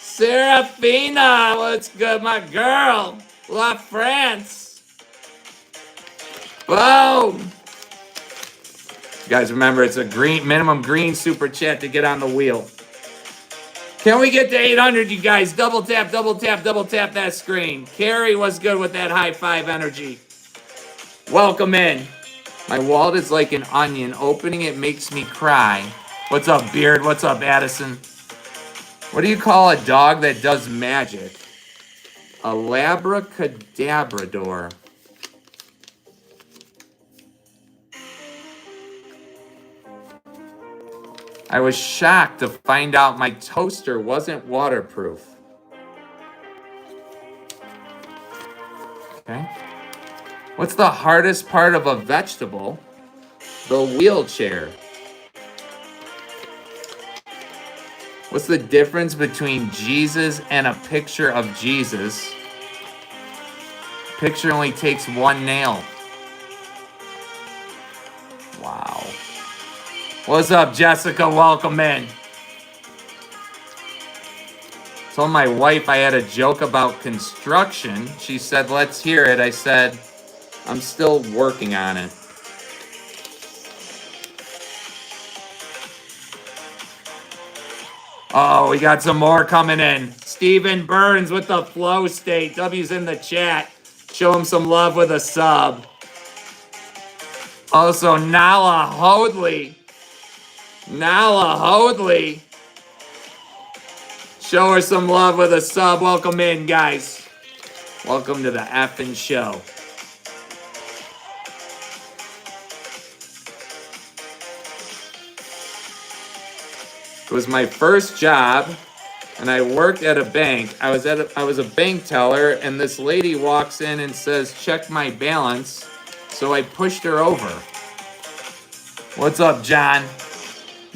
Serafina, what's good, my girl? La France. Boom. You guys remember, it's a minimum green super chat to get on the wheel. Can we get to 800, you guys? Double tap, double tap, double tap that screen. Carrie was good with that high five energy. Welcome in. My wallet is like an onion. Opening it makes me cry. What's up, Beard? What's up, Addison? What do you call a dog that does magic? A Labracadabrador. I was shocked to find out my toaster wasn't waterproof. Okay. What's the hardest part of a vegetable? The wheelchair. What's the difference between Jesus and a picture of Jesus? Picture only takes 1 nail. Wow. What's up, Jessica? Welcome in. Told my wife I had a joke about construction. She said, let's hear it. I said, I'm still working on it. Oh, we got some more coming in. Steven Burns with the Flow State. W's in the chat. Show him some love with a sub. Also, Nala Hoadley. Nala Hoadley. Show her some love with a sub. Welcome in, guys. Welcome to the effing show. It was my first job, and I worked at a bank. I was a bank teller, and this lady walks in and says, "Check my balance." So I pushed her over. What's up, John?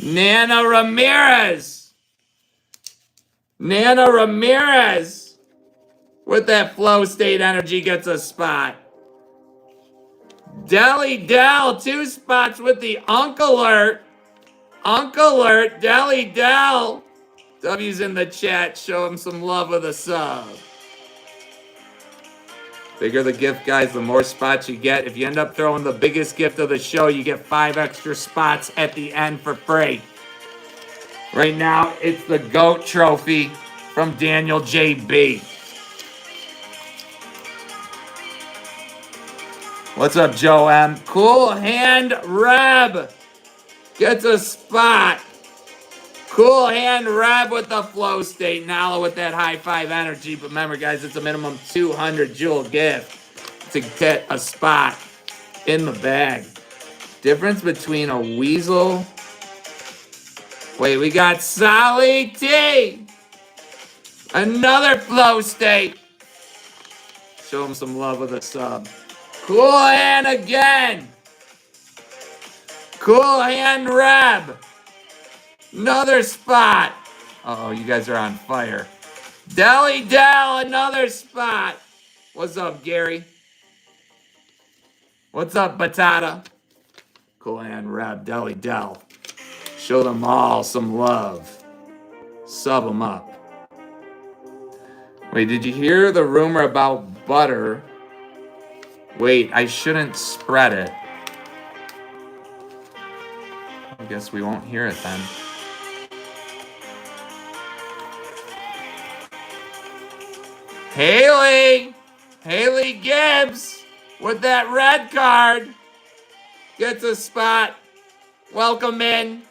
Nana Ramirez. Nana Ramirez with that flow state energy gets a spot. Deli Dell, 2 spots with the Uncle Alert. Uncle Alert, Deli Dell. W's in the chat. Show him some love with a sub. Bigger the gift, guys, the more spots you get. If you end up throwing the biggest gift of the show, you get 5 extra spots at the end for free. Right now, it's the GOAT trophy from Daniel JB. What's up, Joe M? Cool Hand Reb gets a spot. Cool Hand Reb with the flow state. Nala with that high 5 energy. But remember, guys, it's a minimum 200 jewel gift to get a spot in the bag. Difference between a weasel. Wait, we got Sally T. Another flow state. Show him some love with a sub. Cool Hand again. Cool Hand Reb. Another spot. Uh-oh, you guys are on fire. Deli Dell, another spot. What's up, Gary? What's up, Batata? Cool Hand Reb, Deli Dell. Show them all some love. Sub them up. Wait, did you hear the rumor about butter? Wait, I shouldn't spread it. I guess we won't hear it then. Haley Gibbs with that red card gets a spot. Welcome in.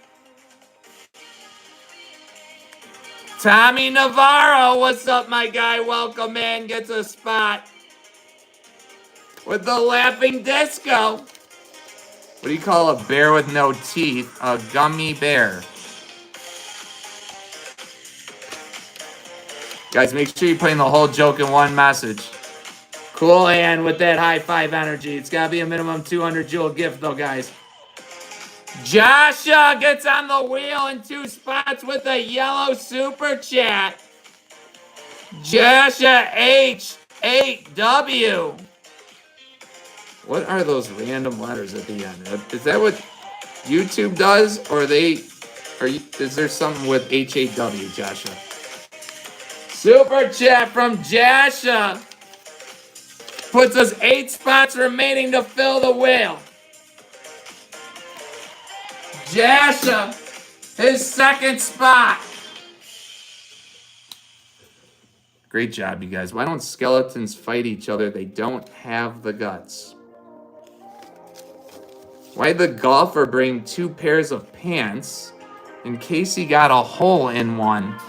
Tommy Navarro, what's up, my guy? Welcome in, gets a spot with the laughing disco. What do you call a bear with no teeth? A gummy bear. Guys, make sure you put in the whole joke in one message. Cool Hand with that high 5 energy. It's got to be a minimum 200 jewel gift, though, guys. Joshua gets on the wheel in 2 spots with a yellow super chat. Joshua H8W. What are those random letters at the end? Is that what YouTube does? Or is there something with H8W, Joshua? Super chat from Jasha puts us 8 spots remaining to fill the wheel. Jasha, his 2nd spot. Great job, you guys. Why don't skeletons fight each other? They don't have the guts. Why'd the golfer bring 2 pairs of pants in case he got a hole in one?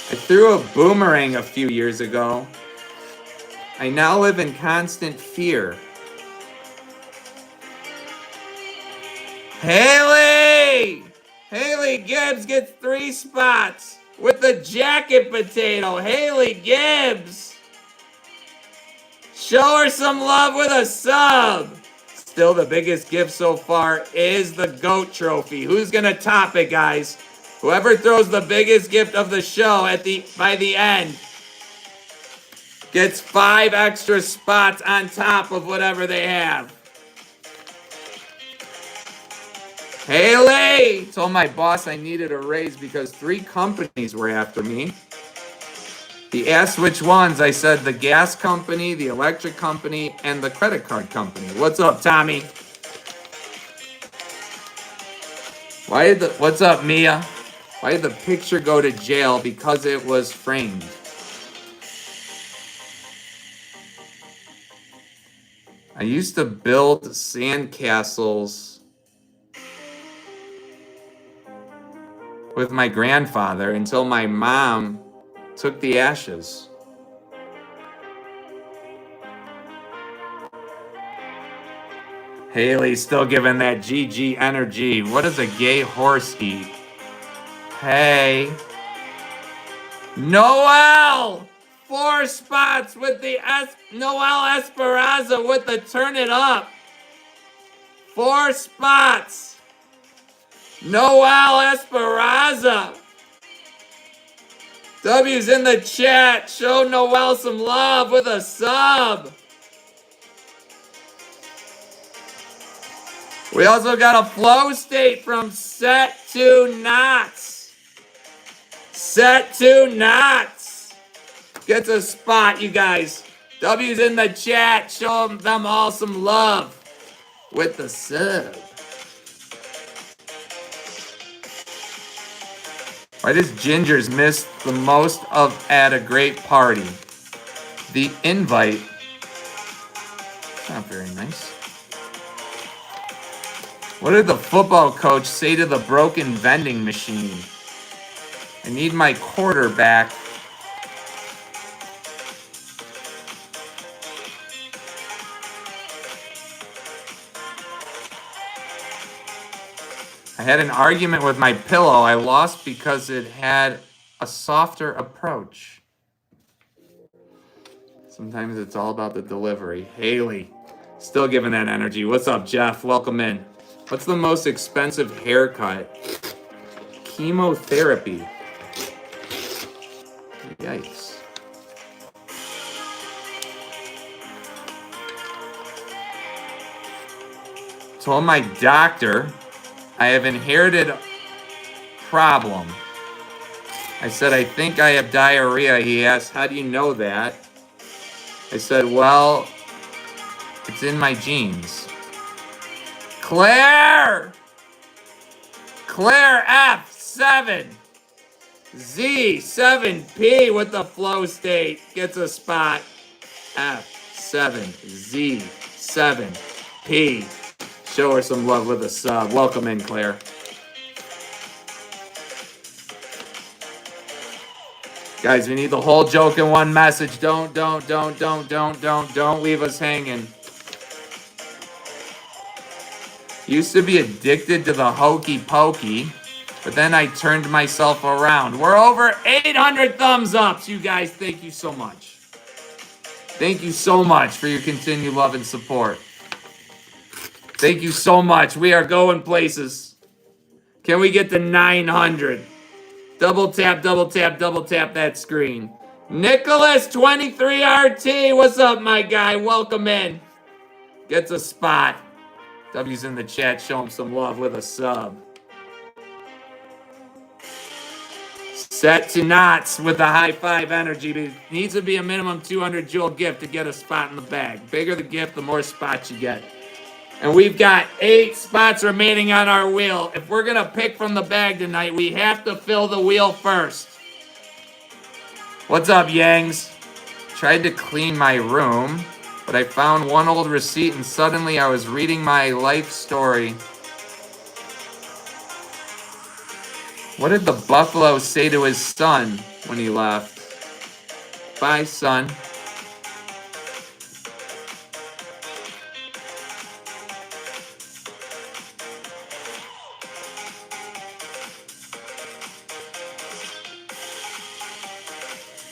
I threw a boomerang a few years ago. I now live in constant fear. Haley Gibbs gets 3 spots with the jacket potato. Haley Gibbs. Show her some love with a sub. Still, the biggest gift so far is the GOAT trophy. Who's going to top it, guys? Whoever throws the biggest gift of the show by the end gets 5 extra spots on top of whatever they have. Haley! Told my boss I needed a raise because 3 companies were after me. He asked which ones. I said the gas company, the electric company, and the credit card company. What's up, Tommy? What's up, Mia? Why did the picture go to jail? Because it was framed. I used to build sandcastles with my grandfather until my mom took the ashes. Haley's still giving that GG energy. What does a gay horse eat? Hey. Noel! 4 spots with the Noel Esperanza with the turn it up. 4 spots. Noel Esperanza. W's in the chat. Show Noel some love with a sub. We also got a flow state from Set 2 Knots. Set 2 Knots. Gets a spot, you guys. W's in the chat. Show them all some love with the sub. Why does Gingers miss the most of at a great party? The invite. Not very nice. What did the football coach say to the broken vending machine? I need my quarterback. I had an argument with my pillow. I lost because it had a softer approach. Sometimes it's all about the delivery. Haley, still giving that energy. What's up, Jeff? Welcome in. What's the most expensive haircut? Chemotherapy. Yikes. Told my doctor I have inherited problem. I said, I think I have diarrhea. He asked, how do you know that? I said, well, it's in my genes. Claire! Claire F7. Z7P with the flow state. Gets a spot. F7Z7P. Show her some love with a sub. Welcome in, Claire. Guys, we need the whole joke in one message. Don't leave us hanging. Used to be addicted to the hokey pokey, but then I turned myself around. We're over 800 thumbs ups, you guys. Thank you so much. Thank you so much for your continued love and support. Thank you so much. We are going places. Can we get to 900? Double tap that screen. Nicholas 23RT, what's up, my guy? Welcome in. Gets a spot. W's in the chat, show him some love with a sub. Set to Knots with the high five energy. But it needs to be a minimum 200 jewel gift to get a spot in the bag. Bigger the gift, the more spots you get. And we've got 8 spots remaining on our wheel. If we're going to pick from the bag tonight, we have to fill the wheel first. What's up, Yangs? Tried to clean my room, but I found one old receipt and suddenly I was reading my life story. What did the buffalo say to his son when he left? Bye, son.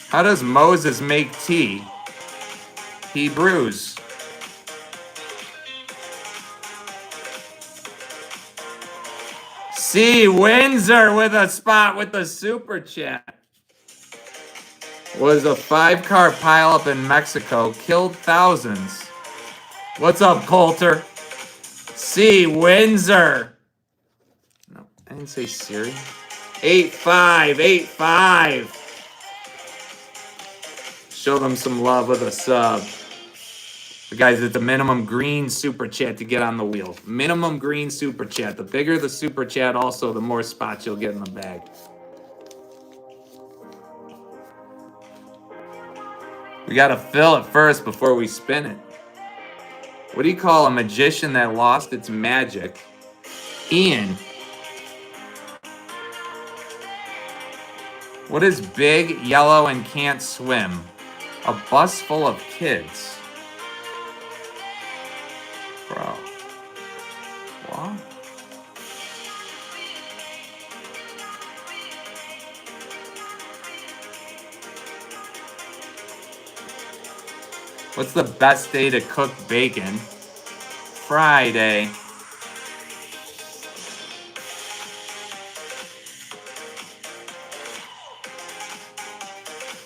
How does Moses make tea? He brews. C. Windsor with a spot with the super chat. Was a 5-car pileup in Mexico, killed thousands. What's up, Coulter? C. Windsor. No, I didn't say Siri. 8585. Show them some love with a sub. But guys, it's a minimum green super chat to get on the wheel. Minimum green super chat. The bigger the super chat, also, the more spots you'll get in the bag. We got to fill it first before we spin it. What do you call a magician that lost its magic? Ian. What is big, yellow, and can't swim? A bus full of kids. Bro. What? What's the best day to cook bacon? Friday.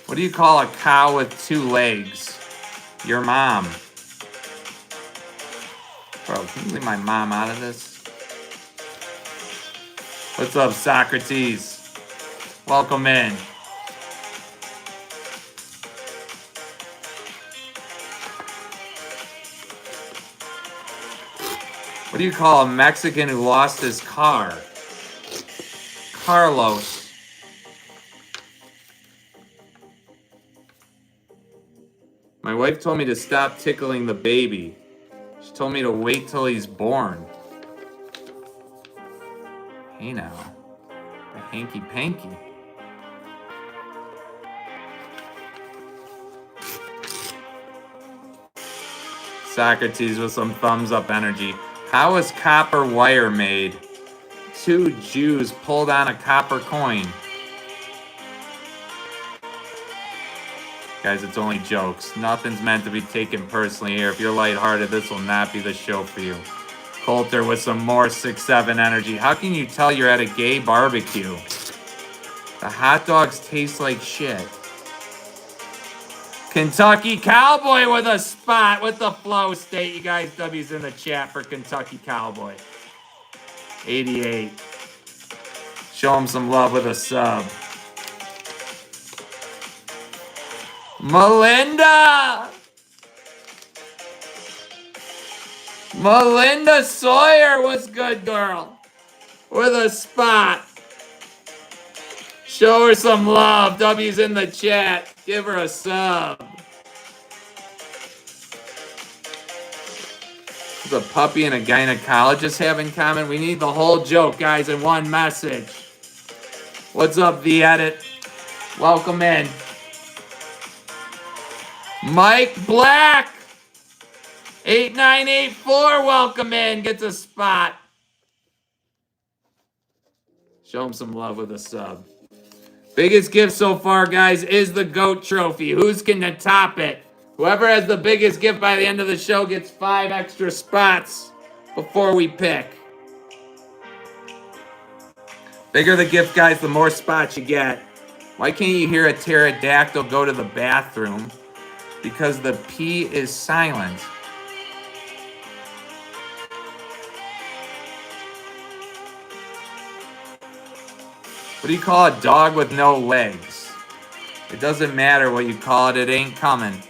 What do you call a cow with 2 legs? Your mom. Bro, can you leave my mom out of this? What's up, Socrates? Welcome in. What do you call a Mexican who lost his car? Carlos. My wife told me to stop tickling the baby. She told me to wait till he's born. Hey now. The hanky panky. Socrates with some thumbs up energy. How is copper wire made? 2 Jews pulled on a copper coin. Guys, it's only jokes. Nothing's meant to be taken personally here. If you're lighthearted, this will not be the show for you. Coulter with some more 6-7 energy. How can you tell you're at a gay barbecue? The hot dogs taste like shit. Kentucky Cowboy with a spot with the flow state. You guys, W's in the chat for Kentucky Cowboy. 88. Show him some love with a sub. Melinda! Melinda Sawyer was good, girl. With a spot. Show her some love. W's in the chat. Give her a sub. What's a puppy and a gynecologist have in common? We need the whole joke, guys, in one message. What's up, The Edit? Welcome in. Mike Black, 8984, welcome in, gets a spot. Show him some love with a sub. Biggest gift so far, guys, is the GOAT trophy. Who's gonna top it? Whoever has the biggest gift by the end of the show gets 5 extra spots before we pick. Bigger the gift, guys, the more spots you get. Why can't you hear a pterodactyl go to the bathroom? Because the P is silent. What do you call a dog with no legs? It doesn't matter what you call it, it ain't coming.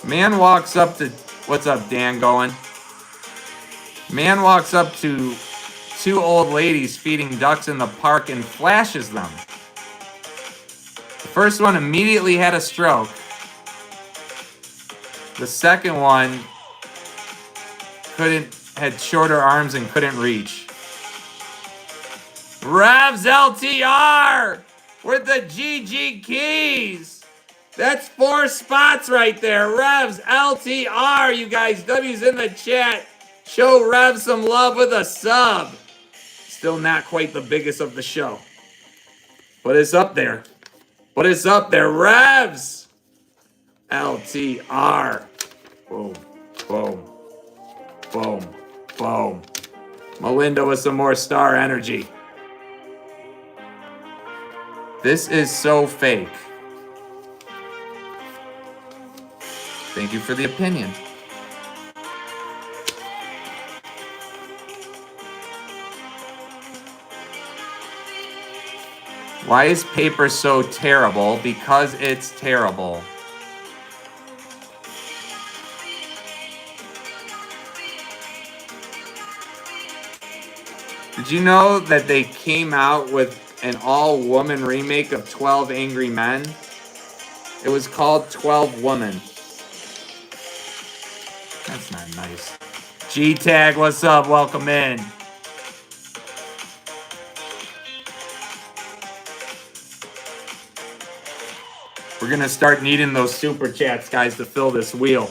Man walks up to, what's up, Dan going? Man walks up to 2 old ladies feeding ducks in the park and flashes them. The first one immediately had a stroke. The second one had shorter arms and couldn't reach. Revs LTR with the GG keys. That's 4 spots right there. Revs LTR, you guys. W's in the chat. Show Rev some love with a sub. Still not quite the biggest of the show. But it's up there. But it's up there. Revs LTR. Boom, boom, boom, boom. Melinda with some more star energy. This is so fake. Thank you for the opinion. Why is paper so terrible? Because it's terrible. Did you know that they came out with an all-woman remake of 12 Angry Men? It was called 12 Woman. That's not nice. G-Tag, what's up? Welcome in. gonna start needing those super chats, guys, to fill this wheel.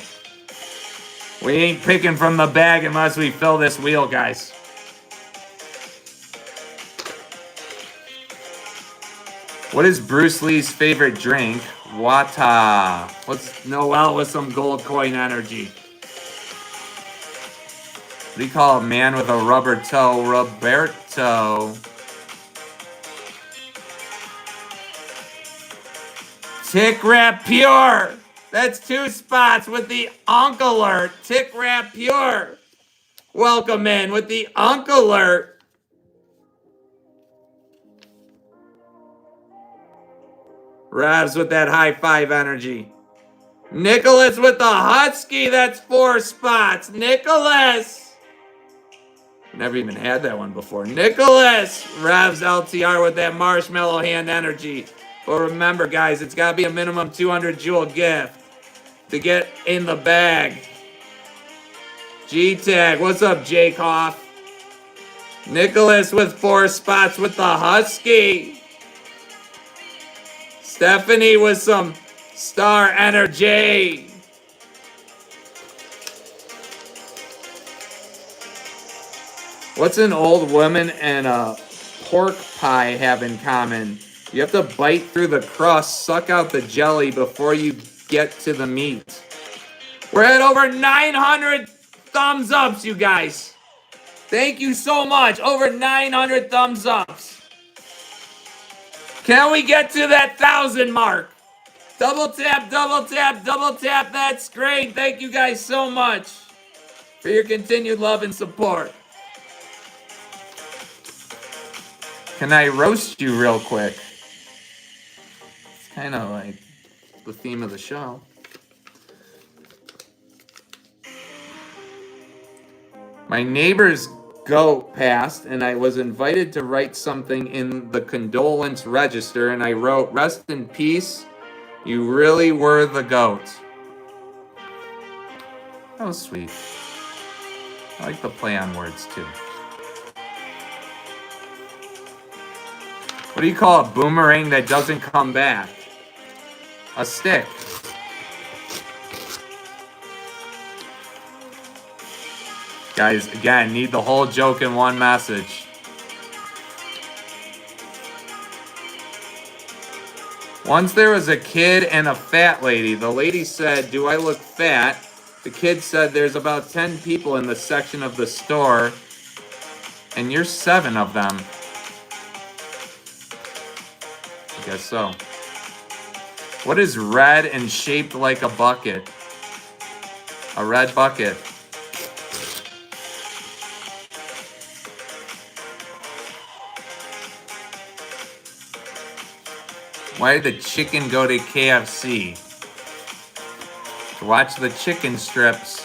We ain't picking from the bag unless we fill this wheel, guys. What is Bruce Lee's favorite drink? Wata. What's Noel with some gold coin energy? What do you call a man with a rubber toe? Roberto. Tick Rap Pure. That's 2 spots with the Unk Alert. Tick Rap Pure. Welcome in with the Unk Alert. Ravs with that high five energy. Nicholas with the Husky. That's 4 spots. Nicholas. Never even had that one before. Nicholas. Ravs LTR with that marshmallow hand energy. But remember, guys, it's got to be a minimum 200 jewel gift to get in the bag. G-Tag. What's up, Jacoff? Nicholas with 4 spots with the Husky. Stephanie with some star energy. What's an old woman and a pork pie have in common? You have to bite through the crust, suck out the jelly before you get to the meat. We're at over 900 thumbs ups, you guys. Thank you so much. Over 900 thumbs ups. Can we get to that 1,000 mark? Double tap, double tap, double tap. That's great. Thank you guys so much for your continued love and support. Can I roast you real quick? It's kind of like the theme of the show. My neighbor's goat passed, and I was invited to write something in the condolence register, and I wrote, "Rest in peace, you really were the goat." That was sweet. I like the play on words, too. What do you call a boomerang that doesn't come back? A stick. Guys, again, need the whole joke in one message. Once there was a kid and a fat lady. The lady said, "Do I look fat?" The kid said, "There's about 10 people in the section of the store, and you're 7 of them." I guess so. What is red and shaped like a bucket? A red bucket. Why did the chicken go to KFC? To watch the chicken strips.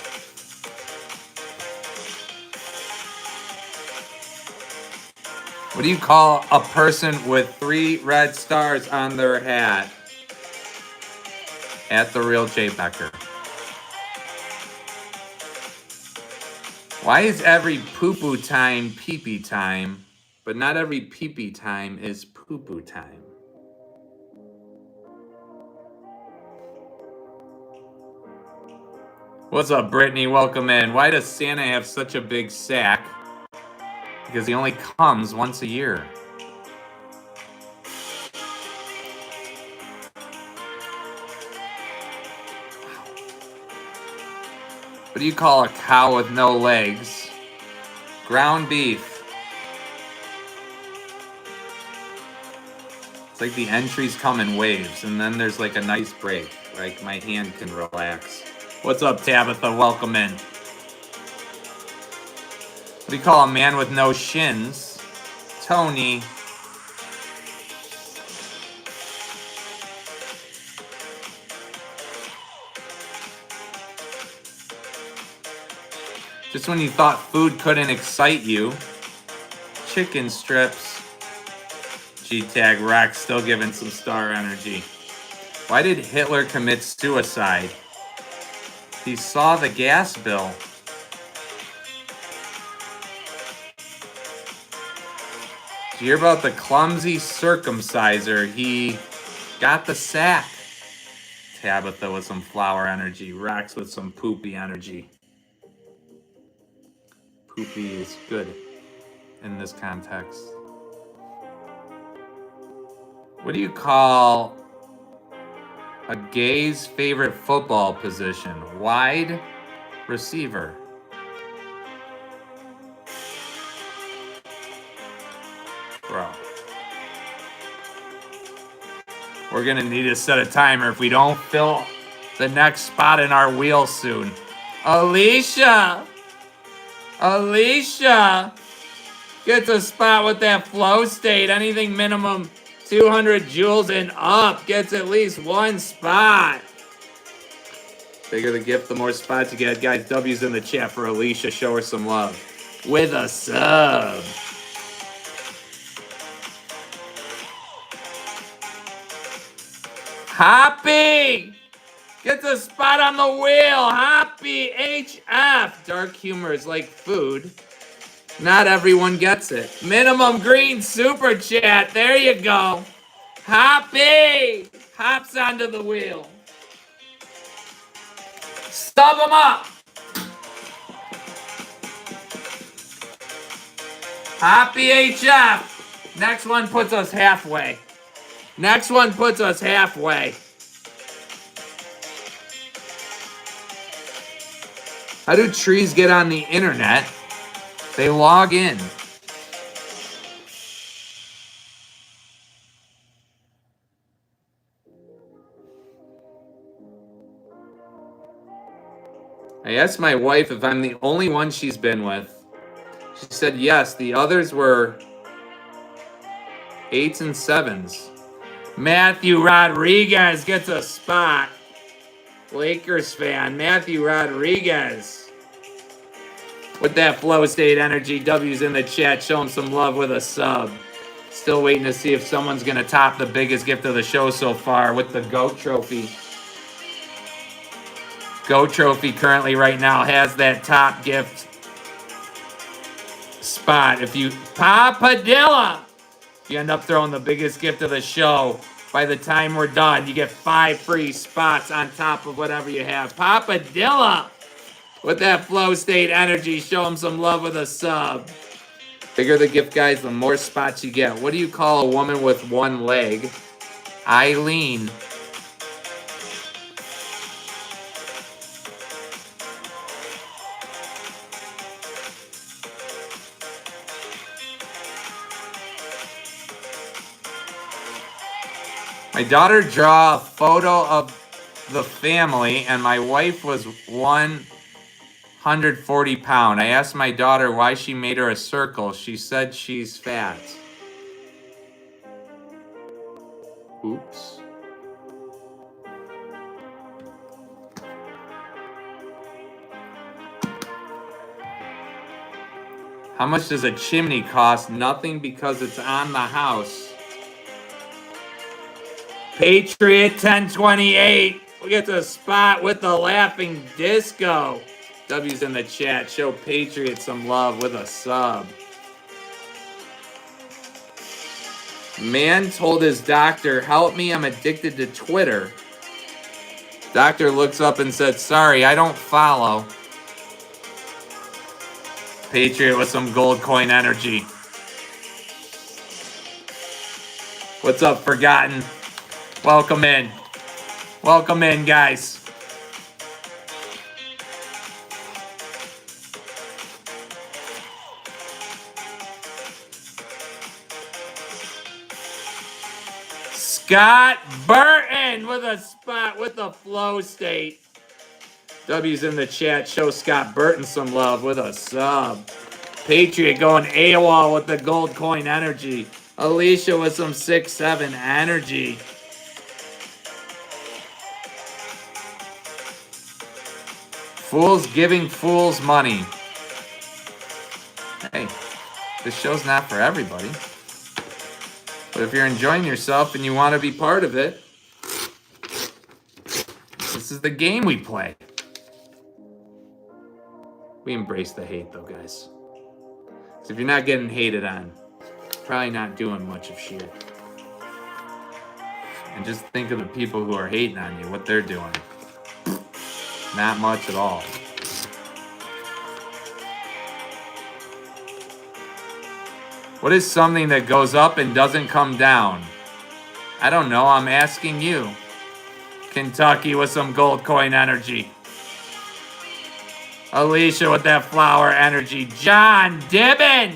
What do you call a person with 3 red stars on their hat? At the real Jay Becker. Why is every poo-poo time pee-pee time, but not every pee-pee time is poo-poo time? What's up, Brittany? Welcome in. Why does Santa have such a big sack? Because he only comes once a year. What do you call a cow with no legs? Ground beef. It's like the entries come in waves, and then there's like a nice break. Like my hand can relax. What's up, Tabitha? Welcome in. What do you call a man with no shins? Tony. Just when you thought food couldn't excite you. Chicken strips. G-Tag Rex still giving some star energy. Why did Hitler commit suicide? He saw the gas bill. Did you hear about the clumsy circumciser? He got the sack. Tabitha with some flower energy. Rex with some poopy energy. Poopy is good in this context. What do you call a gay's favorite football position? Wide receiver. Bro. We're going to need to set a timer if we don't fill the next spot in our wheel soon. Alicia gets a spot with that flow state. Anything minimum 200 joules and up gets at least one spot. Bigger the gift, the more spots you get. Guys, W's in the chat for Alicia. Show her some love with a sub. Hoppy gets a spot on the wheel. Hoppy HF. Dark humor is like food. Not everyone gets it. Minimum green super chat. There you go. Hoppy hops onto the wheel. Stub him up. Hoppy HF. Next one puts us halfway. How do trees get on the internet? They log in. I asked my wife if I'm the only one she's been with. She said yes. The others were 8s and 7s. Matthew Rodriguez gets a spot. Lakers fan, Matthew Rodriguez. With that flow state energy, W's in the chat. Show him some love with a sub. Still waiting to see if someone's going to top the biggest gift of the show so far with the GOAT Trophy. GOAT Trophy currently right now has that top gift spot. If you Papadilla, you end up throwing the biggest gift of the show. By the time we're done, you get 5 free spots on top of whatever you have. Papadilla with that flow state energy. Show him some love with a sub. Bigger the gift, guys, the more spots you get. What do you call a woman with one leg? Eileen. My daughter drew a photo of the family, and my wife was 140 pounds. I asked my daughter why she made her a circle. She said she's fat. Oops. How much does a chimney cost? Nothing, because it's on the house. Patriot 1028. We get the spot with the laughing disco. W's in the chat. Show Patriot some love with a sub. Man told his doctor, help me, I'm addicted to Twitter. Doctor looks up and said, sorry, I don't follow. Patriot with some gold coin energy. What's up, Forgotten? Welcome in. Welcome in, guys. Scott Burton with a spot with the flow state. W's in the chat. Show Scott Burton some love with a sub. Patriot going AWOL with the gold coin energy. Alicia with some 6-7 energy. Fools giving fools money. Hey, this show's not for everybody. But if you're enjoying yourself and you want to be part of it, this is the game we play. We embrace the hate, though, guys. So if you're not getting hated on, probably not doing much of shit. And just think of the people who are hating on you, what they're doing. Not much at all. What is something that goes up and doesn't come down? I don't know. I'm asking you. Kentucky with some gold coin energy. Alicia with that flower energy. John Dibben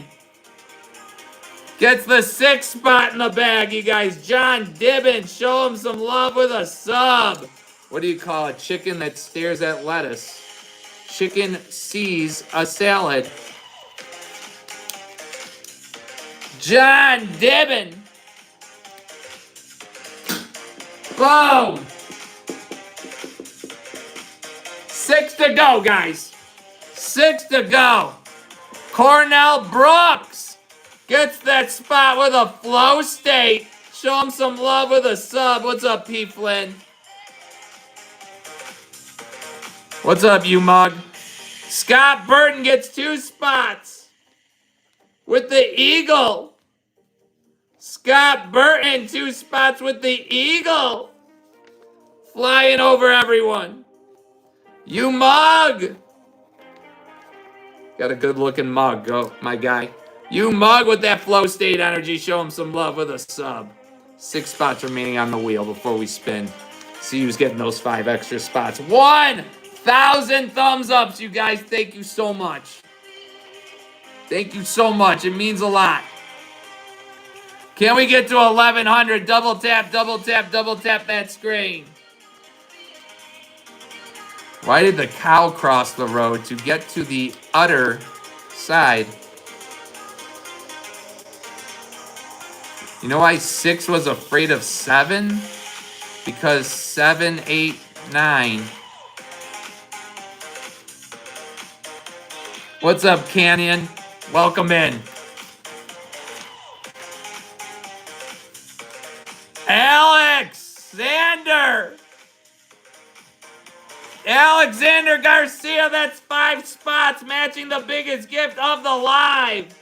gets the 6th spot in the bag, you guys. John Dibben, show him some love with a sub. What do you call a chicken that stares at lettuce? Chicken sees a salad. John Dibben. Boom. 6 to go, guys. 6 to go. Cornell Brooks gets that spot with a flow state. Show him some love with a sub. What's up, P. Flynn? What's up, you mug? Scott Burton gets 2 spots with the Eagle. Scott Burton, 2 spots with the Eagle. Flying over everyone. You mug. Got a good looking mug, go, my guy. You mug with that flow state energy. Show him some love with a sub. 6 spots remaining on the wheel before we spin. See who's getting those 5 extra spots. 1,000 thumbs ups, you guys. Thank you so much. Thank you so much. It means a lot. Can we get to 1,100? Double tap, double tap, double tap that screen. Why did the cow cross the road to get to the other side? You know why 6 was afraid of 7? Because 7, 8, 9. What's up, Canyon? Welcome in. Alexander Garcia, that's 5 spots, matching the biggest gift of the live.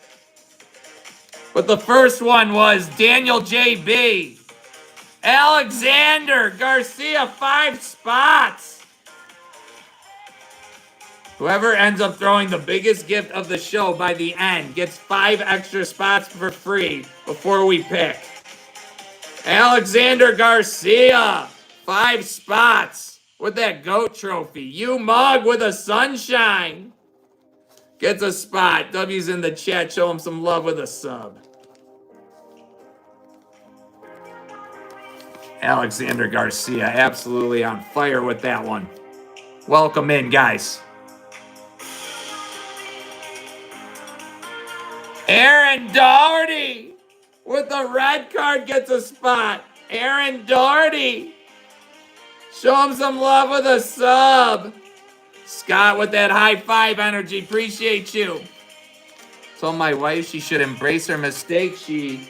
But the first one was Daniel JB. Alexander Garcia, 5 spots. Whoever ends up throwing the biggest gift of the show by the end gets 5 extra spots for free before we pick. Alexander Garcia, 5 spots with that GOAT trophy. You mug with a sunshine gets a spot. W's in the chat. Show him some love with a sub. Alexander Garcia, absolutely on fire with that one. Welcome in, guys. Aaron Doherty with the red card gets a spot. Aaron Doherty. Show him some love with a sub. Scott with that high 5 energy. Appreciate you. Told my wife she should embrace her mistake. She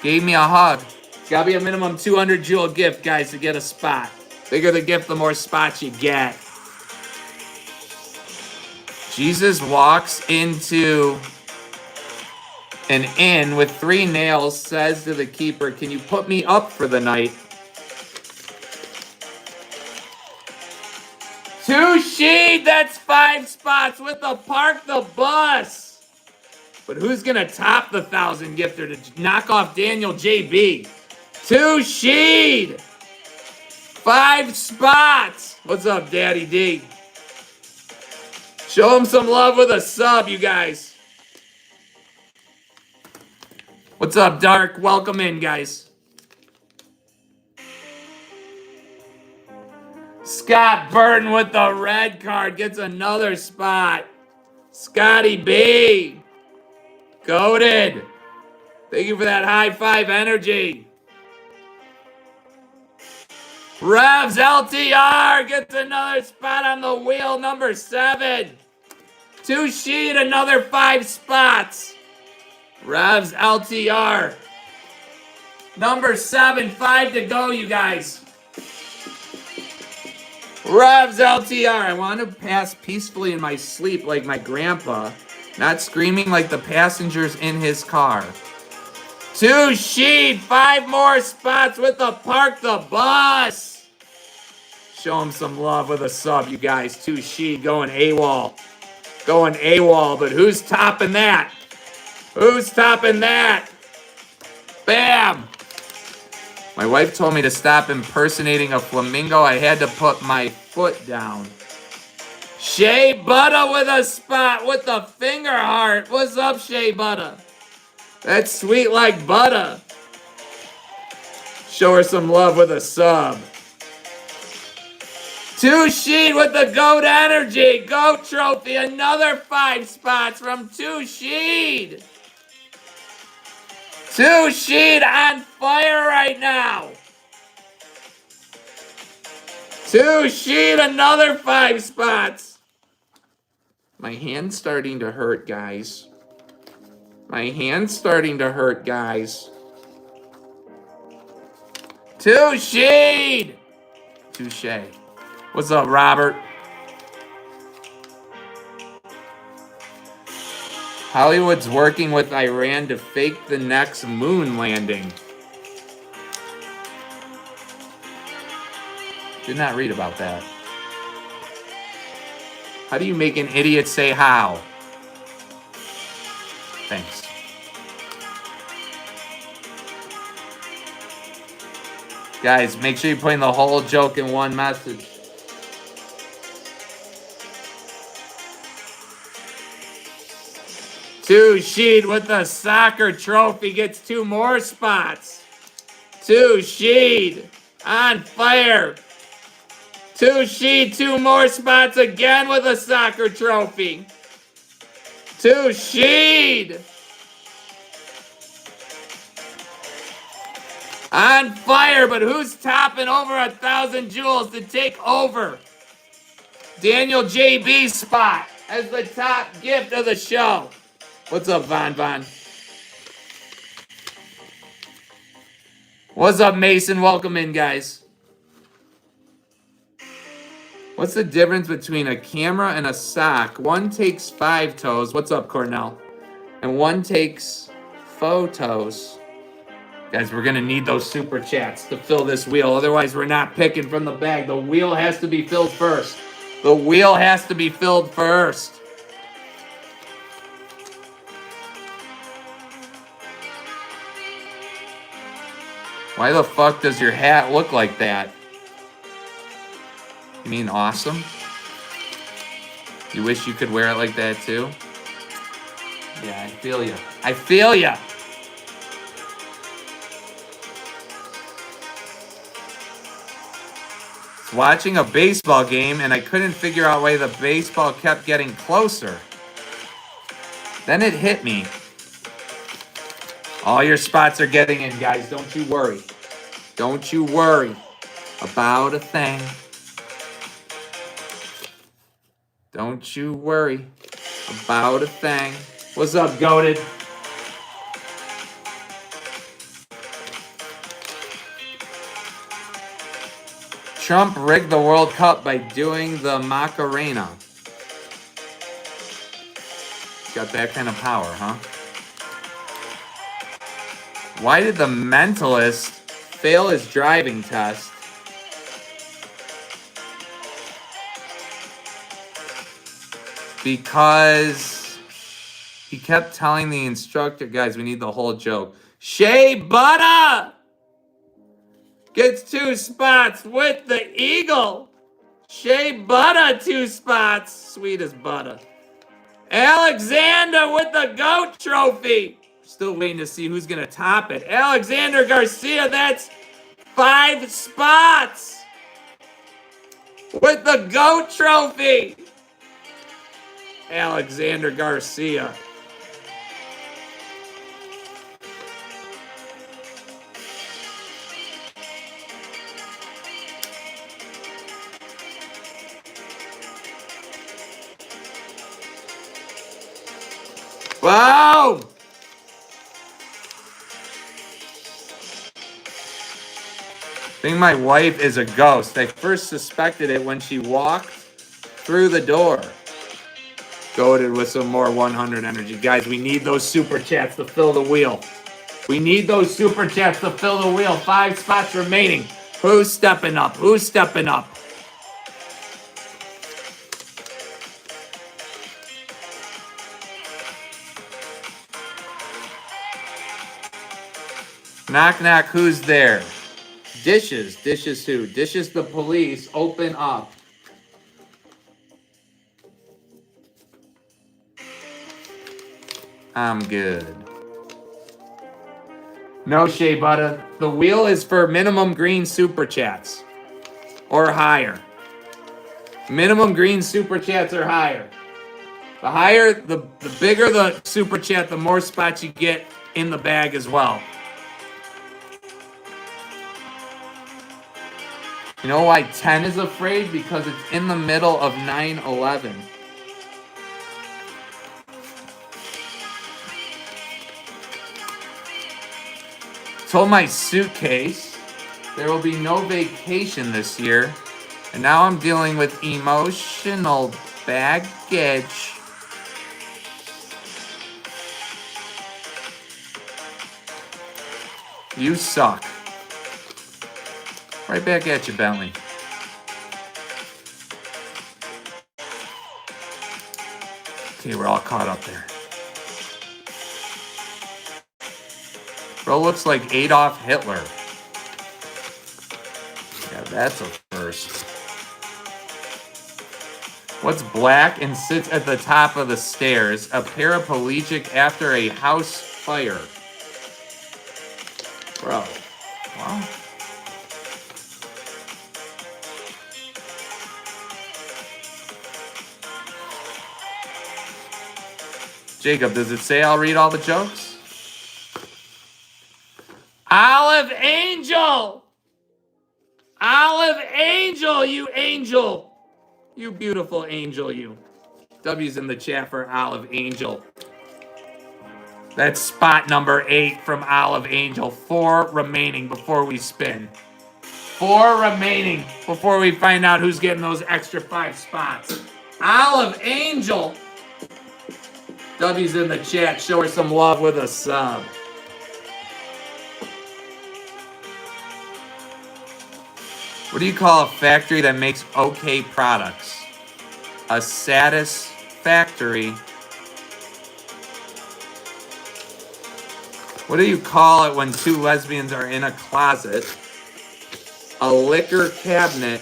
gave me a hug. It's got to be a minimum 200 jewel gift, guys, to get a spot. Bigger the gift, the more spots you get. Jesus walks into an inn with 3 nails, says to the keeper, "Can you put me up for the night?" Sheed, that's 5 spots with the Park the Bus. But who's going to top the 1,000 gifter to knock off Daniel JB? Sheed, 5 spots. What's up, Daddy D? Show him some love with a sub, you guys. What's up, Dark? Welcome in, guys. Scott Burton with the red card gets another spot. Scotty B. Goated. Thank you for that high 5 energy. Revs LTR gets another spot on the wheel, number 7. Sheed, another 5 spots. Revs LTR. Number 7, 5 to go, you guys. Revs LTR. I want to pass peacefully in my sleep like my grandpa, not screaming like the passengers in his car. Two Sheed, 5 more spots with the Park the Bus. Show him some love with a sub, you guys. Two Sheed going AWOL. Going AWOL, but who's topping that? Who's topping that? Bam! My wife told me to stop impersonating a flamingo. I had to put my foot down. Shea Butter with a spot with the finger heart. What's up, Shea Butter? That's sweet like butter. Show her some love with a sub. Two Sheed with the GOAT Energy. GOAT Trophy. Another 5 spots from Two Sheed. Two Sheed on fire right now. Two Sheed, another 5 spots. My hand's starting to hurt, guys. My hand's starting to hurt, guys. Two Sheed. Touche. What's up, Robert? Hollywood's working with Iran to fake the next moon landing. Did not read about that. How do you make an idiot say how? Thanks. Guys, make sure you put in the whole joke in one message. Two Sheed with the soccer trophy gets 2 more spots. Two Sheed on fire. Two Sheed, 2 more spots again with a soccer trophy. Two Sheed. On fire, but who's topping over 1,000 jewels to take over? Daniel JB's spot as the top gift of the show. What's up, Von Von? What's up, Mason? Welcome in, guys. What's the difference between a camera and a sock? One takes 5 toes. What's up, Cornell? And one takes photos. Guys, we're going to need those super chats to fill this wheel. Otherwise, we're not picking from the bag. The wheel has to be filled first. The wheel has to be filled first. Why the fuck does your hat look like that? You mean awesome? You wish you could wear it like that too? Yeah, I feel ya. I feel ya! Watching a baseball game and I couldn't figure out why the baseball kept getting closer. Then it hit me. All your spots are getting in, guys. Don't you worry. Don't you worry about a thing. Don't you worry about a thing. What's up, Goated? Trump rigged the World Cup by doing the Macarena. Got that kind of power, huh? Why did the mentalist fail his driving test? Because he kept telling the instructor, guys, we need the whole joke. Shea Butter gets 2 spots with the Eagle. Shea Butter, 2 spots. Sweet as butter. Alexander with the GOAT Trophy. Still waiting to see who's going to top it. Alexander Garcia, that's 5 spots with the GOAT Trophy. Alexander Garcia. Wow! I think my wife is a ghost. I first suspected it when she walked through the door. Goated with some more 100 energy. Guys, we need those super chats to fill the wheel. We need those super chats to fill the wheel. 5 spots remaining. Who's stepping up? Who's stepping up? Knock, knock, who's there? Dishes. Dishes who? Dishes the police. Open up. I'm good. No, Shea Butter. The wheel is for minimum green super chats. Or higher. Minimum green super chats or higher. The higher, the bigger the super chat, the more spots you get in the bag as well. You know why 10 is afraid? Because it's in the middle of 9/11. Told my suitcase there will be no vacation this year. And now I'm dealing with emotional baggage. You suck. Right back at you, Bentley. Okay, we're all caught up there. Bro looks like Adolf Hitler. Yeah, that's a first. What's black and sits at the top of the stairs? A paraplegic after a house fire. Bro. Wow. Jacob, does it say I'll read all the jokes? Olive Angel! Olive Angel, you angel! You beautiful angel, you. W's in the chat for Olive Angel. That's spot number 8 from Olive Angel. 4 remaining before we spin. 4 remaining before we find out who's getting those extra 5 spots. Olive Angel! W's in the chat. Show her some love with a sub. What do you call a factory that makes okay products? A satisfactory. What do you call it when 2 lesbians are in a closet? A liquor cabinet.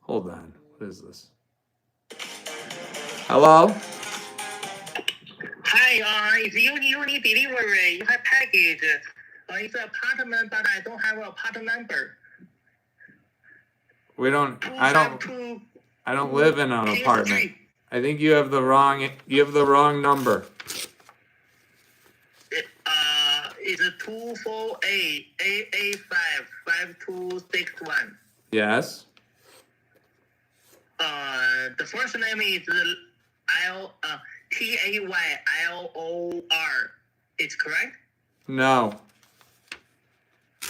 Hold on. What is this? Hello? Hi, it's Uni Delivery. You have package. It's an apartment, but I don't have a apartment number. I don't live in an apartment. I think you have the wrong number. It's 248-885-5261. Yes. The first name is Taylor. It's correct? No.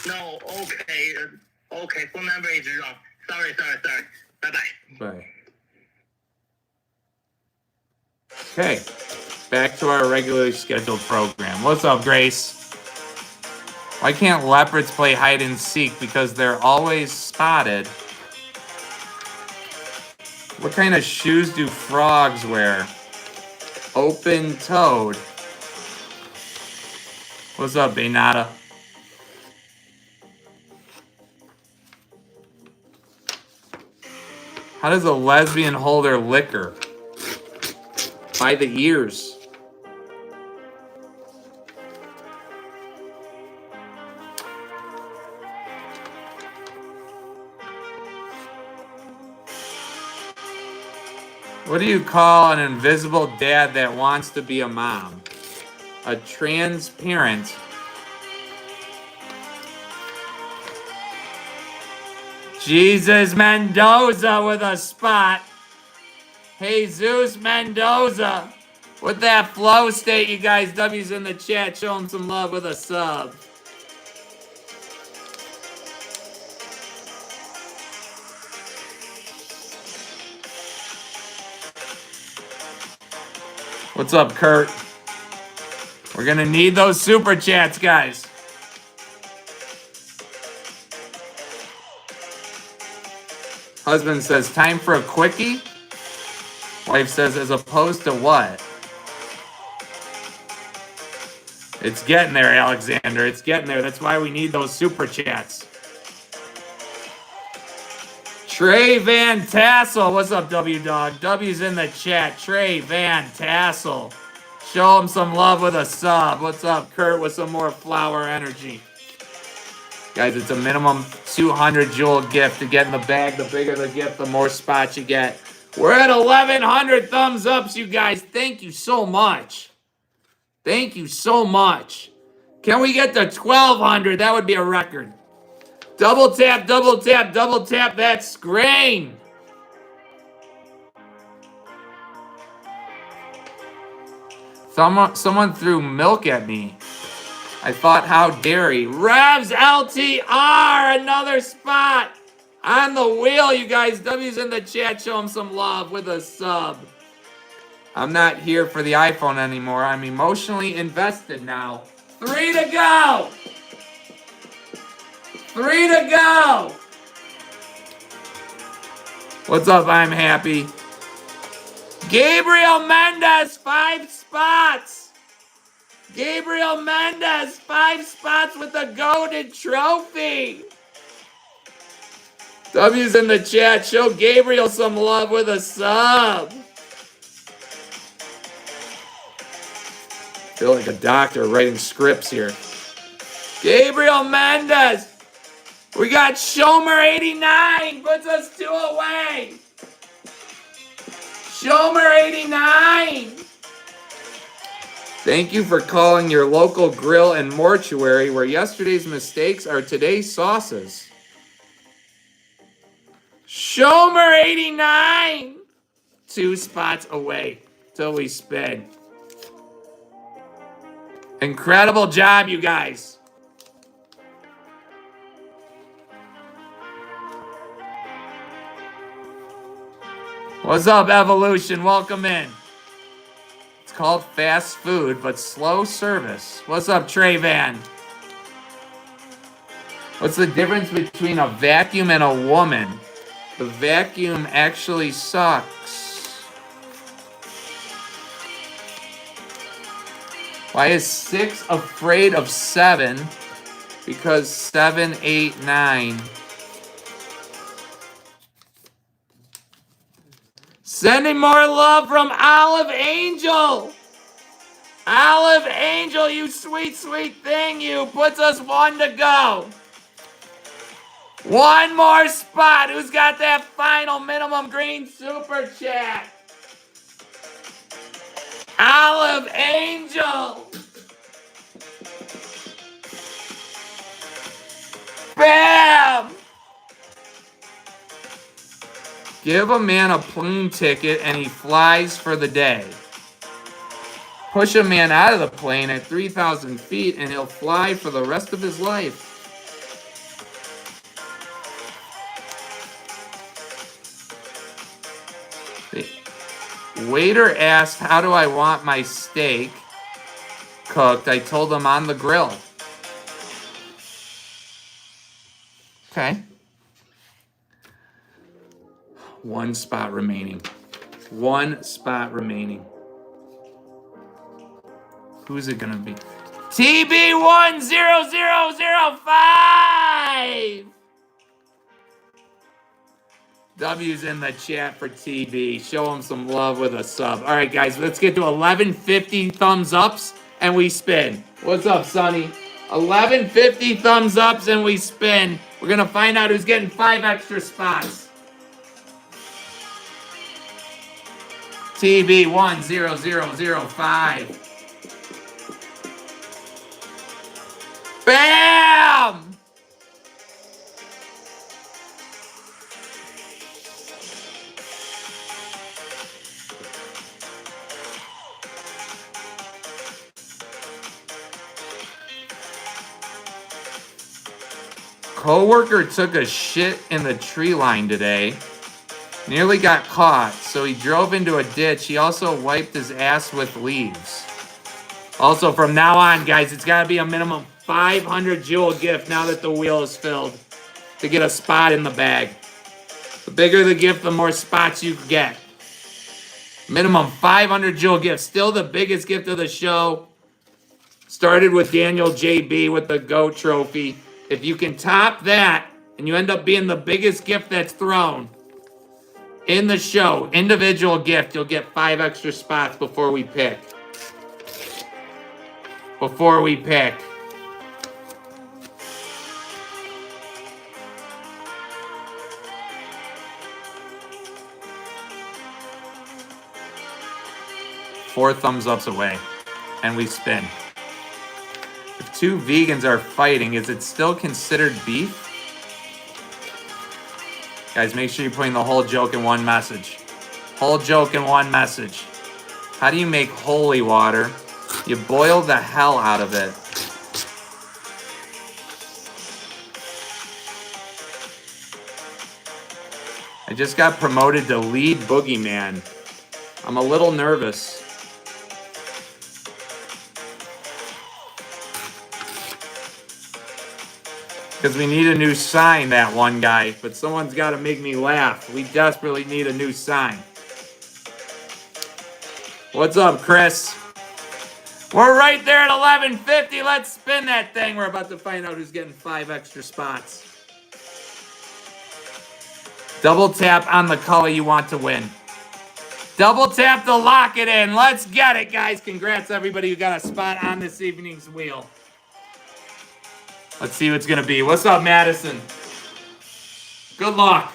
No, okay. Okay, phone number is wrong. Sorry. Bye-bye. Bye. Okay. Back to our regularly scheduled program. What's up, Grace? Why can't leopards play hide and seek? Because they're always spotted. What kind of shoes do frogs wear? Open-toed. What's up, Baynata? How does a lesbian hold her liquor? By the ears. What do you call an invisible dad that wants to be a mom? A transparent. Jesus Mendoza with a spot. Jesus Mendoza with that flow state, you guys. W's in the chat. Show him some love with a sub. What's up, Kurt? We're gonna need those super chats, guys. Husband says, time for a quickie. Wife says, as opposed to what? It's getting there, Alexander. It's getting there. That's why we need those super chats. Trey Van Tassel. What's up, W Dog? W's in the chat. Trey Van Tassel. Show him some love with a sub. What's up, Kurt, with some more flower energy? Guys, it's a minimum 200 jewel gift to get in the bag. The bigger the gift, the more spots you get. We're at 1,100 thumbs ups, you guys. Thank you so much. Thank you so much. Can we get to 1,200? That would be a record. Double tap, double tap, double tap that screen. Someone threw milk at me. I thought, how dare he? Revs LTR, another spot on the wheel, you guys. W's in the chat. Show him some love with a sub. I'm not here for the iPhone anymore. I'm emotionally invested now. 3 to go. 3 to go. What's up? I'm happy. Gabriel Mendez, 5 spots. Gabriel Mendez, 5 spots with a goated trophy. W's in the chat. Show Gabriel some love with a sub. Feel like a doctor writing scripts here. Gabriel Mendez. We got Shomer 89. Puts us 2 away. Shomer 89. Thank you for calling your local grill and mortuary where yesterday's mistakes are today's sauces. Shomer 89. 2 spots away till we spin. Incredible job, you guys. What's up, Evolution? Welcome in. It's called fast food, but slow service. What's up, Trey Van? What's the difference between a vacuum and a woman? The vacuum actually sucks. Why is 6 afraid of 7? Because 7, 8, 9. Sending more love from Olive Angel. Olive Angel, you sweet, sweet thing, you. Puts us 1 to go. 1 more spot. Who's got that final minimum green super chat? Olive Angel. Bam! Give a man a plane ticket and he flies for the day. Push a man out of the plane at 3,000 feet and he'll fly for the rest of his life. The waiter asked, how do I want my steak cooked? I told him on the grill. Okay. 1 spot remaining. 1 spot remaining. Who's it gonna be? TB10005! W's in the chat for TB. Show him some love with a sub. All right, guys, let's get to 1150 thumbs ups and we spin. What's up, Sonny? 1150 thumbs ups and we spin. We're gonna find out who's getting 5 extra spots. TB10005. Bam! Coworker took a shit in the tree line today. Nearly got caught, so he drove into a ditch. He also wiped his ass with leaves. Also, from now on, guys, it's got to be a minimum 500 jewel gift now that the wheel is filled to get a spot in the bag. The bigger the gift, the more spots you get. Minimum 500 jewel gift. Still the biggest gift of the show. Started with Daniel JB with the GOAT trophy. If you can top that and you end up being the biggest gift that's thrown in the show, individual gift, you'll get 5 extra spots before we pick. Before we pick. Four thumbs ups away. And we spin. If two vegans are fighting, is it still considered beef? Guys, make sure you're putting the whole joke in one message. Whole joke in one message. How do you make holy water? You boil the hell out of it. I just got promoted to lead boogeyman. I'm a little nervous. Because we need a new sign, that one guy. But someone's got to make me laugh. We desperately need a new sign. What's up, Chris? We're right there at 1150. Let's spin that thing. We're about to find out who's getting 5 extra spots. Double tap on the color you want to win. Double tap to lock it in. Let's get it, guys. Congrats, everybody who got a spot on this evening's wheel. Let's see what's going to be. What's up, Madison? Good luck.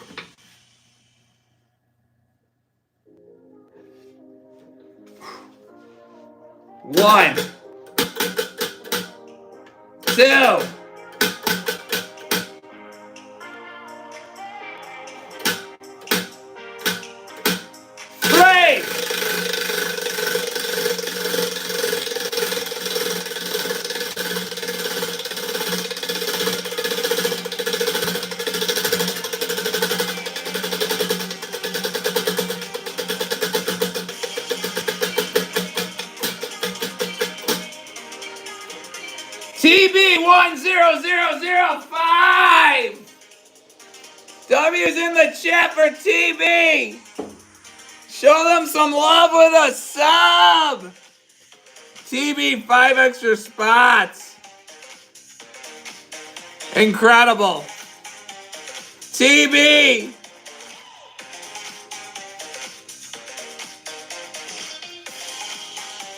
One. 2. 3. 10005. W's in the chat for TB. Show them some love with a sub. TB, 5 extra spots. Incredible. TB.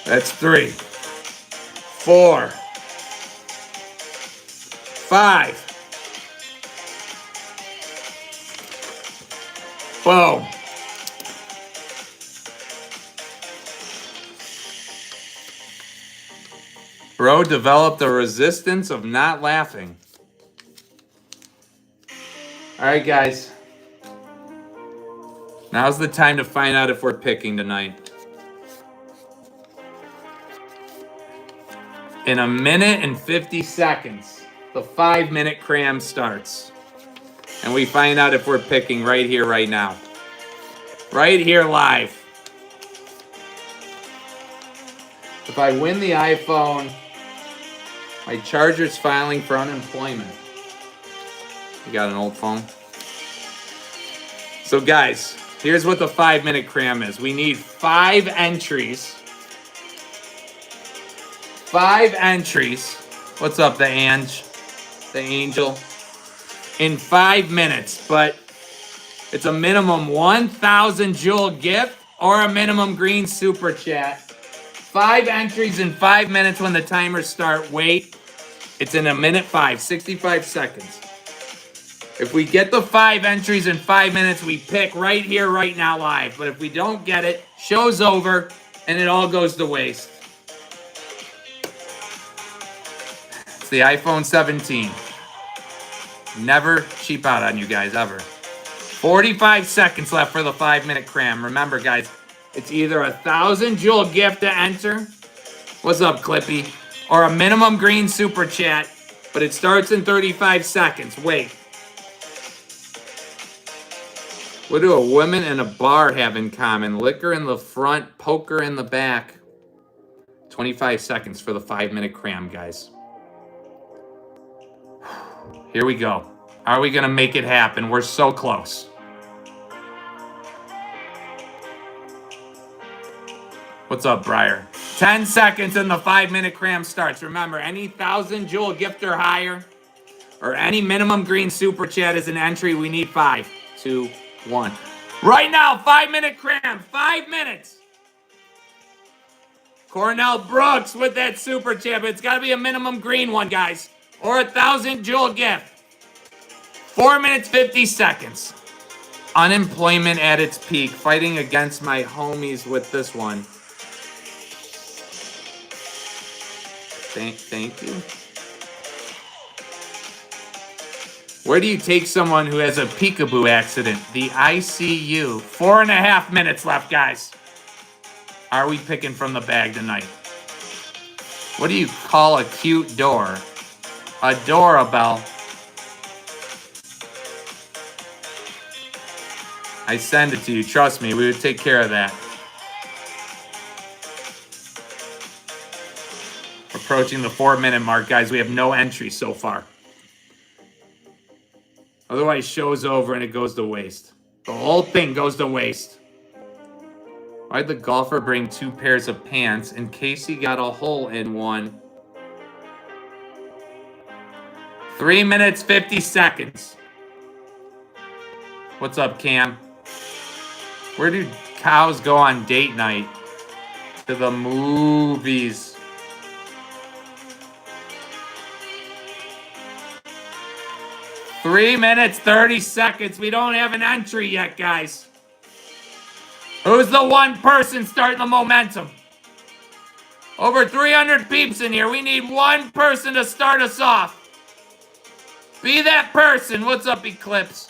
That's 3, 4, 5. Boom. Bro developed a resistance of not laughing. All right, guys. Now's the time to find out if we're picking tonight. In a minute and 50 seconds, the 5-minute cram starts. And we find out if we're picking right here, right now. Right here live. If I win the iPhone, my charger's filing for unemployment. You got an old phone? So guys, here's what the 5-minute cram is. We need 5 entries. 5 entries. What's up, the angel? In 5 minutes, but it's a minimum 1,000 jewel gift or a minimum green super chat. 5 entries in 5 minutes when the timers start. Wait, it's in a minute 5, 65 seconds. If we get the 5 entries in 5 minutes, we pick right here, right now, live. But if we don't get it, show's over and it all goes to waste. It's the iPhone 17. Never cheap out on you guys, ever. 45 seconds left for the 5-minute cram. Remember, guys, it's either 1,000 jewel gift to enter. What's up, Clippy? Or a minimum green super chat, but it starts in 35 seconds. Wait. What do a woman and a bar have in common? Liquor in the front, poker in the back. 25 seconds for the 5-minute cram, guys. Here we go. Are we going to make it happen? We're so close. What's up, Briar? 10 seconds and the 5-minute cram starts. Remember, any 1,000 Joule gift or higher, or any minimum green super chat is an entry. We need 5, 2, 1. Right now, 5-minute cram. 5 minutes. Cornell Brooks with that super chat. But it's got to be a minimum green one, guys. Or 1,000 Joule gift. 4 minutes, 50 seconds. Unemployment at its peak. Fighting against my homies with this one. Thank you. Where do you take someone who has a peekaboo accident? The ICU. 4.5 minutes left, guys. Are we picking from the bag tonight? What do you call a cute door? A doorbell. I send it to you. Trust me, we would take care of that. Approaching the 4-minute mark, guys. We have no entry so far. Otherwise, show's over and it goes to waste. The whole thing goes to waste. Why'd the golfer bring 2 pairs of pants in case he got a hole in one? 3 minutes, 50 seconds. What's up, Cam? Where do cows go on date night? To the movies. 3 minutes, 30 seconds. We don't have an entry yet, guys. Who's the one person starting the momentum? Over 300 peeps in here. We need one person to start us off. Be that person. What's up, Eclipse?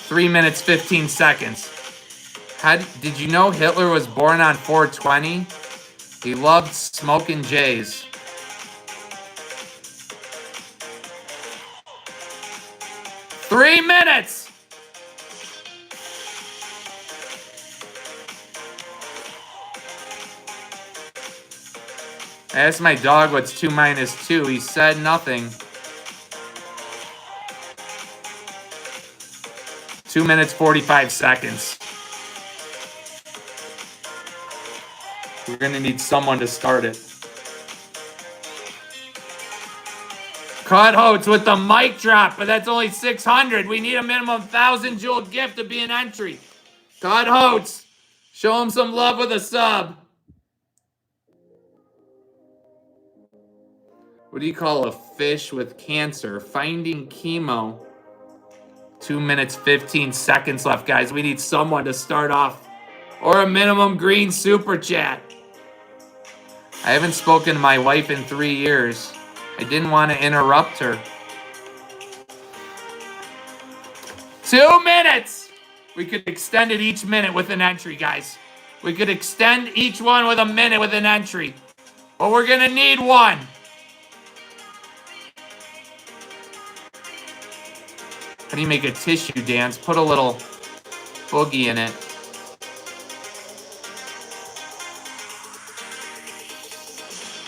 3 minutes, 15 seconds. Did you know Hitler was born on 420? He loved smoking J's. 3 minutes. I asked my dog what's 2 minus 2. He said nothing. 2 minutes, 45 seconds. We're going to need someone to start it. Cut Hotes with the mic drop, but that's only 600. We need a minimum 1,000 Joule gift to be an entry. Cut Hotes. Show him some love with a sub. What do you call a fish with cancer? Finding chemo. 2 minutes, 15 seconds left, guys. We need someone to start off. Or a minimum green super chat. I haven't spoken to my wife in 3 years. I didn't want to interrupt her. 2 minutes! We could extend it each minute with an entry, guys. We could extend each one with a minute with an entry. But we're going to need one. How do you make a tissue dance? Put a little boogie in it.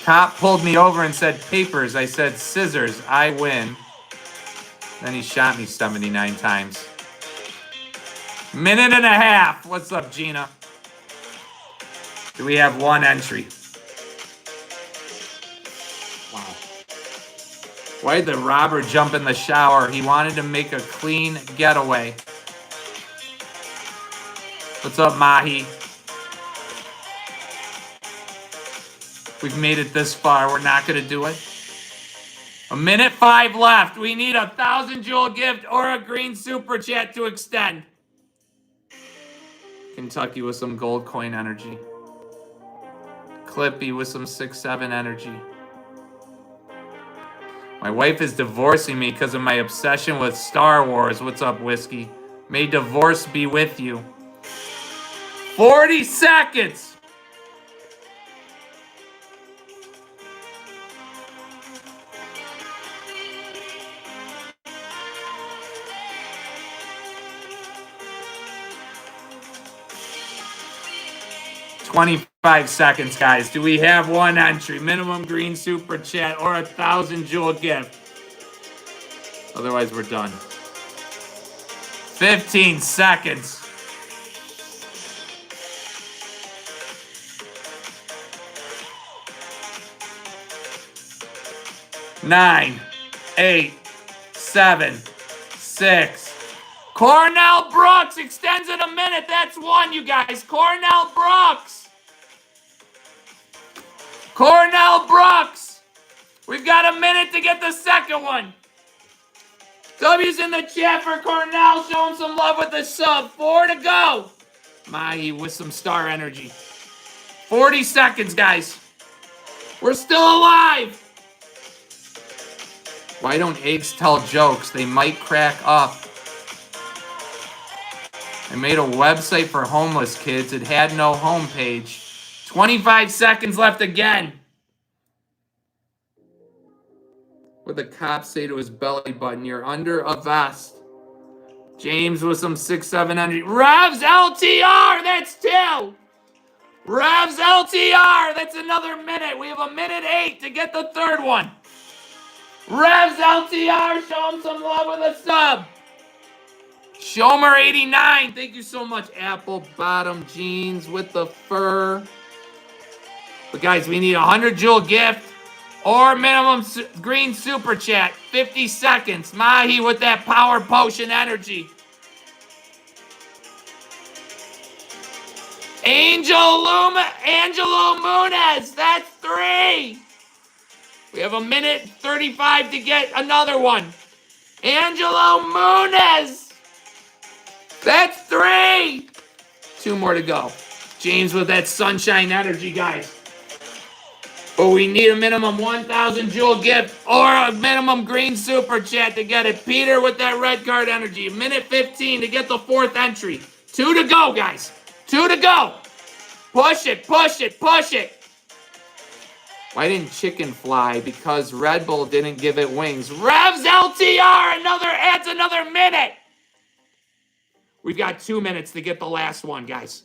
Cop pulled me over and said papers. I said scissors. I win. Then he shot me 79 times. Minute and a half. What's up, Gina? Do we have one entry? Wow. Why did the robber jump in the shower? He wanted to make a clean getaway. What's up, Mahi? We've made it this far. We're not going to do it. 1:05 left. We need a 1,000 Joule gift or a green super chat to extend. Kentucky with some gold coin energy. Clippy with some 6-7 energy. My wife is divorcing me because of my obsession with Star Wars. What's up, Whiskey? May divorce be with you. 40 seconds. 25 seconds, guys. Do we have one entry? Minimum green super chat or 1,000 jewel gift? Otherwise, we're done. 15 seconds. Nine, 8, 7, 6. Cornell Brooks extends it a minute. That's one, you guys. Cornell Brooks. Cornell Brooks. We've got a minute to get the second one. W's in the chat for Cornell. Show him some love with the sub. 4 to go. Mahi with some star energy. 40 seconds, guys. We're still alive. Why don't eggs tell jokes? They might crack up. I made a website for homeless kids. It had no homepage. 25 seconds left again. What the cops say to his belly button? You're under a vest. James with some 6-7 energy. Revs LTR, that's 2. Revs LTR, that's another minute. We have a minute 8 to get the third one. Revs LTR, show him some love with a sub. Shomer 89, thank you so much. Apple bottom jeans with the fur. But guys, we need a 100 jewel gift or minimum green super chat. 50 seconds. Mahi with that power potion energy. Angelo Munez, that's 3. We have a minute 35 to get another one. Angelo Munez. That's 3. 2 more to go. James with that sunshine energy, guys. But we need a minimum 1,000 jewel gift or a minimum green super chat to get it. Peter with that red card energy. Minute 15 to get the 4th entry. 2 to go, guys. 2 to go. Push it, push it, push it. Why didn't chicken fly? Because Red Bull didn't give it wings. Revs LTR, adds another minute. We've got 2 minutes to get the last one, guys.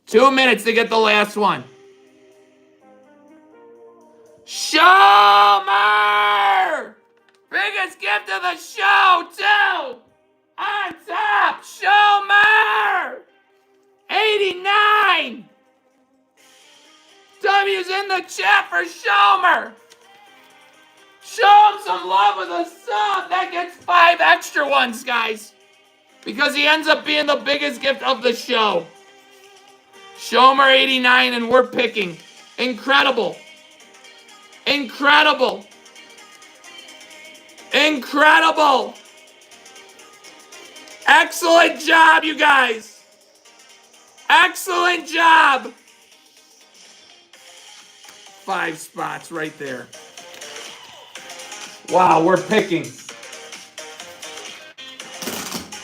2 minutes to get the last one. Shomer! Biggest gift of the show, too! On top, Shomer! 89! W's in the chat for Shomer! Show him some love with a sub! That gets 5 extra ones, guys! Because he ends up being the biggest gift of the show. Shomer 89, and we're picking. Incredible. Incredible. Incredible. Excellent job, you guys. Excellent job. 5 spots right there. Wow, we're picking.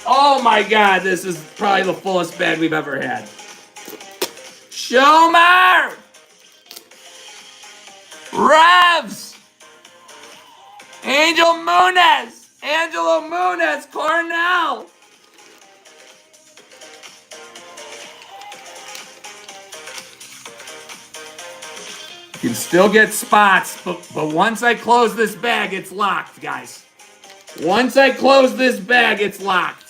Oh my God, this is probably the fullest bag we've ever had. Shomer! Revs! Angelo Munez, Cornell! You can still get spots, but once I close this bag, it's locked, guys. Once I close this bag, it's locked.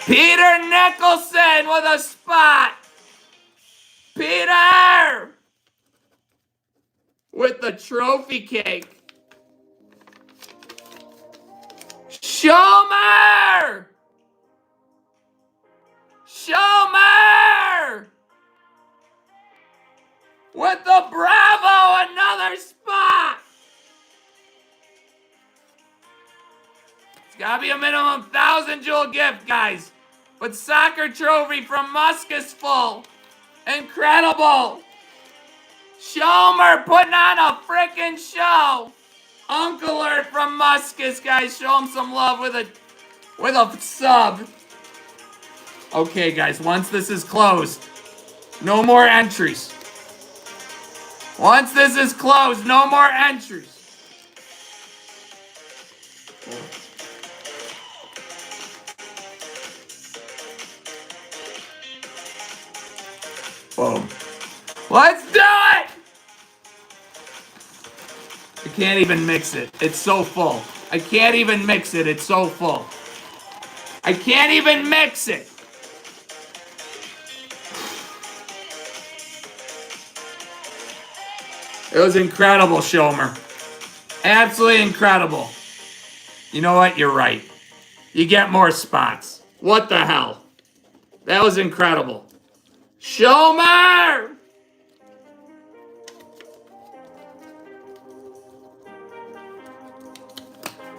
Peter Nicholson with a spot. Peter! With the trophy cake. Shomer! Shomer! With the Bravo, another spot! It's gotta be a minimum 1,000 jewel gift, guys. But soccer trophy from Musk is full. Incredible. Shomer putting on a freaking show. Uncle Alert from Muskus, guys. Show him some love with a sub. Okay, guys, once this is closed, no more entries. Once this is closed, no more entries. Boom. Let's do it! I can't even mix it. It's so full. I can't even mix it. It's so full. I can't even mix it. It was incredible, Shomer. Absolutely incredible. You know what? You're right. You get more spots. What the hell? That was incredible. Shomer!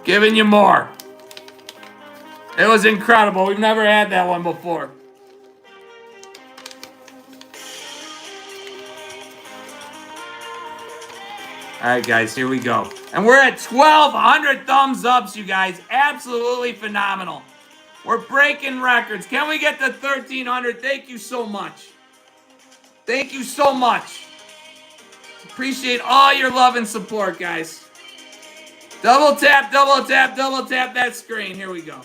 Giving you more. It was incredible. We've never had that one before. All right, guys, here we go. And we're at 1,200 thumbs ups, you guys. Absolutely phenomenal. We're breaking records. Can we get to 1,300? Thank you so much. Thank you so much. Appreciate all your love and support, guys. Double tap, double tap, double tap that screen. Here we go.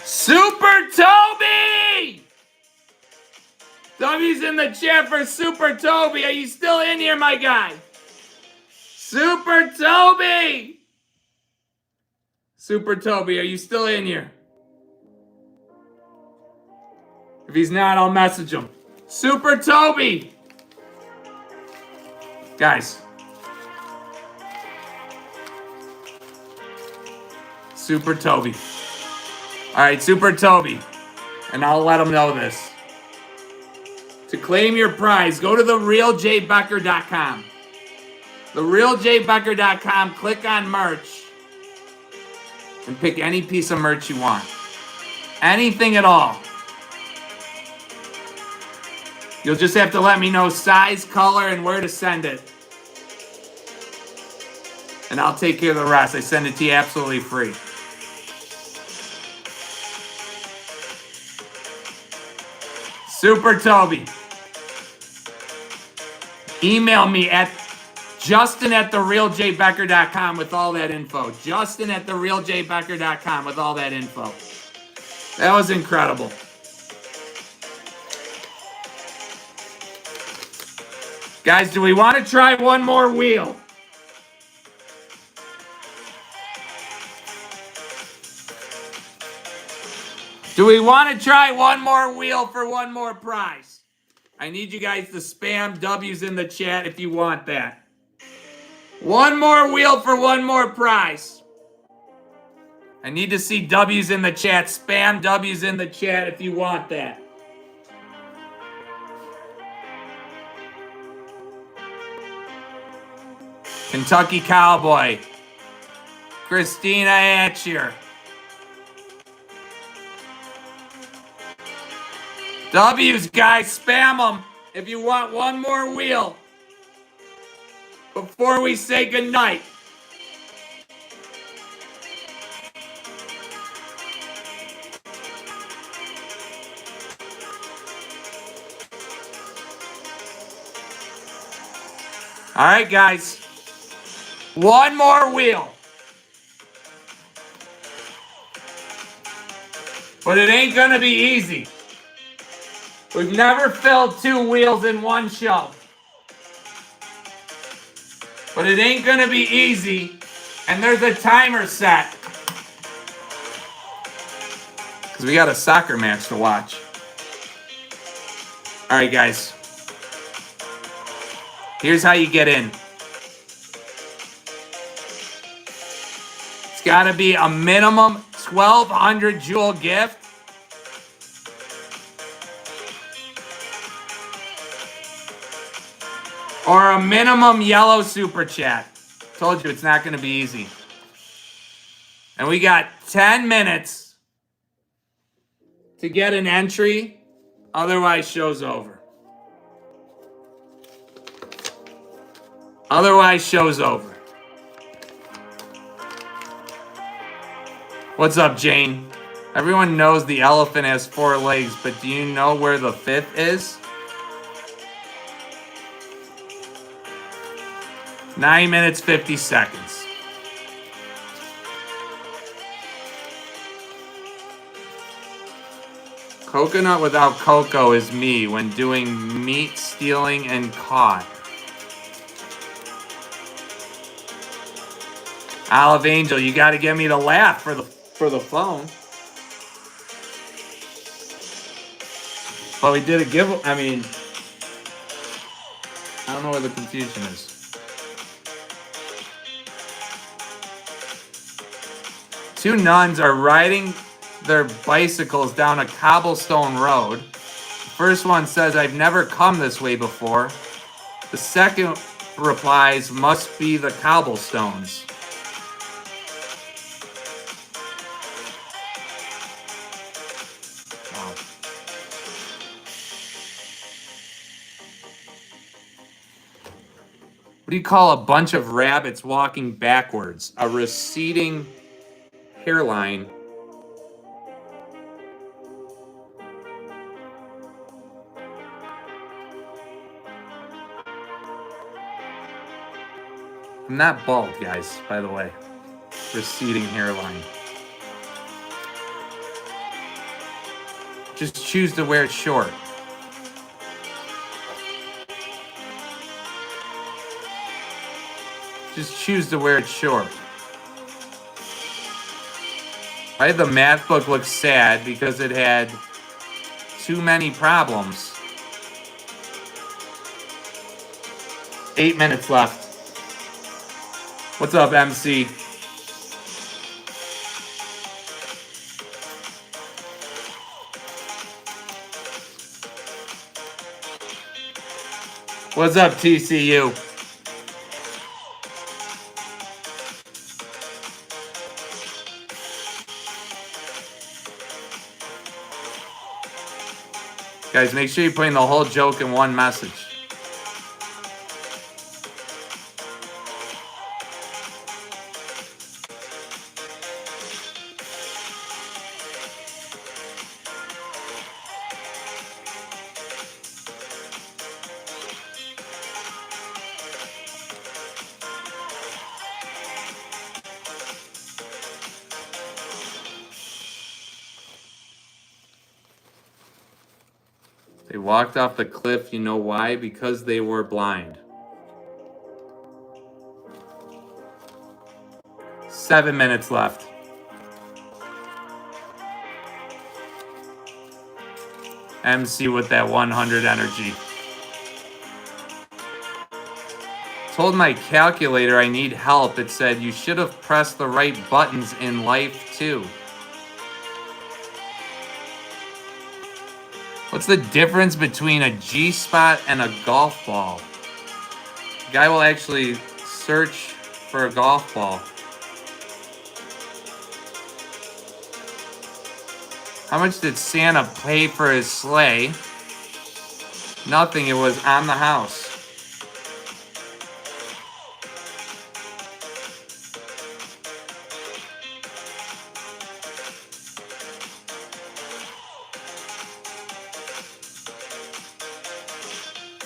Super Toby! W's in the chat for Super Toby. Are you still in here, my guy? Super Toby! Super Toby, are you still in here? If he's not, I'll message him. Super Toby! Guys. Super Toby. All right, Super Toby. And I'll let him know this. To claim your prize, go to therealjbecker.com. Therealjbecker.com, click on merch, and pick any piece of merch you want. Anything at all. You'll just have to let me know size, color, and where to send it. And I'll take care of the rest. I send it to you absolutely free. Super Toby. Email me at justin@therealjbecker.com with all that info. Justin@therealjbecker.com with all that info. That was incredible. Guys, do we want to try one more wheel? Do we want to try one more wheel for one more prize? I need you guys to spam W's in the chat if you want that. One more wheel for one more prize. I need to see W's in the chat. Spam W's in the chat if you want that. Kentucky Cowboy. Christina Atcher. W's, guys, spam them if you want one more wheel before we say goodnight. All right, guys. One more wheel. But it ain't going to be easy. We've never filled two wheels in one show. But it ain't going to be easy. And there's a timer set. Because we got a soccer match to watch. All right, guys. Here's how you get in. It's got to be a minimum 1,200 jewel gift. Or a minimum yellow super chat. Told you it's not going to be easy. And we got 10 minutes to get an entry. Otherwise, show's over. Otherwise, show's over. What's up, Jane? Everyone knows the elephant has 4 legs, but do you know where the 5th is? 9 minutes, 50 seconds. Coconut without cocoa is me when doing meat stealing and caught. Olive Angel, you got to get me to laugh for the phone. But we did a giveaway. I mean, I don't know where the confusion is. Two nuns are riding their bicycles down a cobblestone road. The first one says, I've never come this way before. The second replies, must be the cobblestones. Wow. What do you call a bunch of rabbits walking backwards? A receding hairline. I'm not bald, guys, by the way. Receding hairline. Just choose to wear it short. Just choose to wear it short. Right? The math book looks sad because it had too many problems. 8 minutes left. What's up, MC? What's up, TCU? Guys, make sure you're putting the whole joke in one message. They walked off the cliff, you know why? Because they were blind. 7 minutes left. MC with that 100 energy. Told my calculator I need help. It said you should have pressed the right buttons in life too. What's the difference between a G-spot and a golf ball? The guy will actually search for a golf ball. How much did Santa pay for his sleigh? Nothing, it was on the house.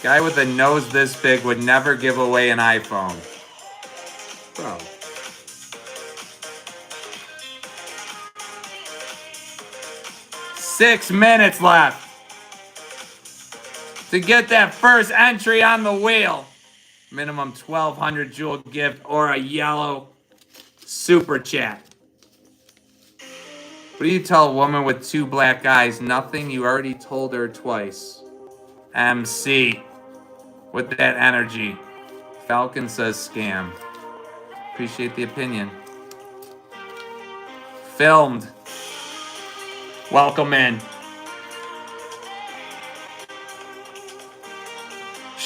Guy with a nose this big would never give away an iPhone. Bro. Six minutes left to get that first entry on the wheel. Minimum 1,200 jewel gift or a yellow super chat. What do you tell a woman with 2 black eyes? Nothing, you already told her twice. MC. With that energy. Falcon says scam. Appreciate the opinion. Filmed. Welcome in.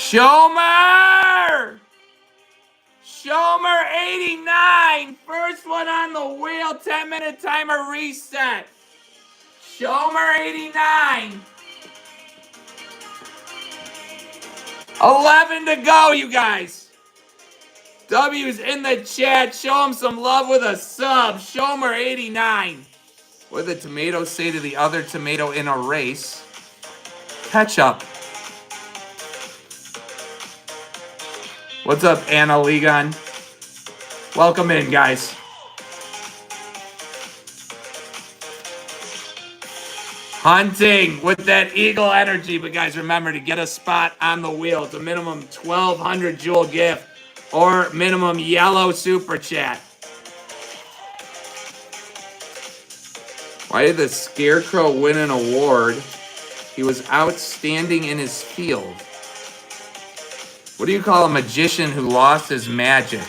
Shomer! Shomer 89. First one on the wheel. 10-minute timer reset. Shomer 89. 11 to go, you guys. W's in the chat. Show him some love with a sub. Shomer 89. What did the tomato say to the other tomato in a race? Ketchup. What's up, Anna Ligon? Welcome in, guys. Hunting with that eagle energy. But guys, remember to get a spot on the wheel. It's a minimum 1,200 jewel gift or minimum yellow super chat. Why did the Scarecrow win an award? He was outstanding in his field. What do you call a magician who lost his magic?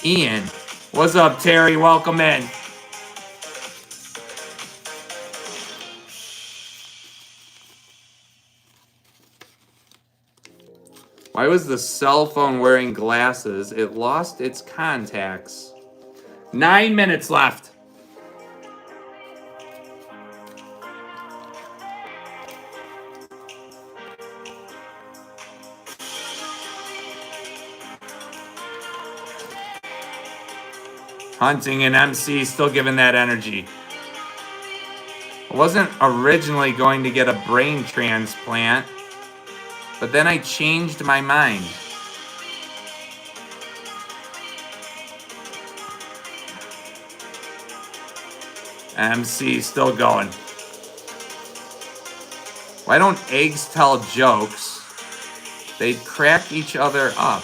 Ian. What's up, Terry? Welcome in. Why was the cell phone wearing glasses? It lost its contacts. 9 minutes left. Hunting and MC still giving that energy. I wasn't originally going to get a brain transplant, but then I changed my mind. MC still going. Why don't eggs tell jokes? They crack each other up.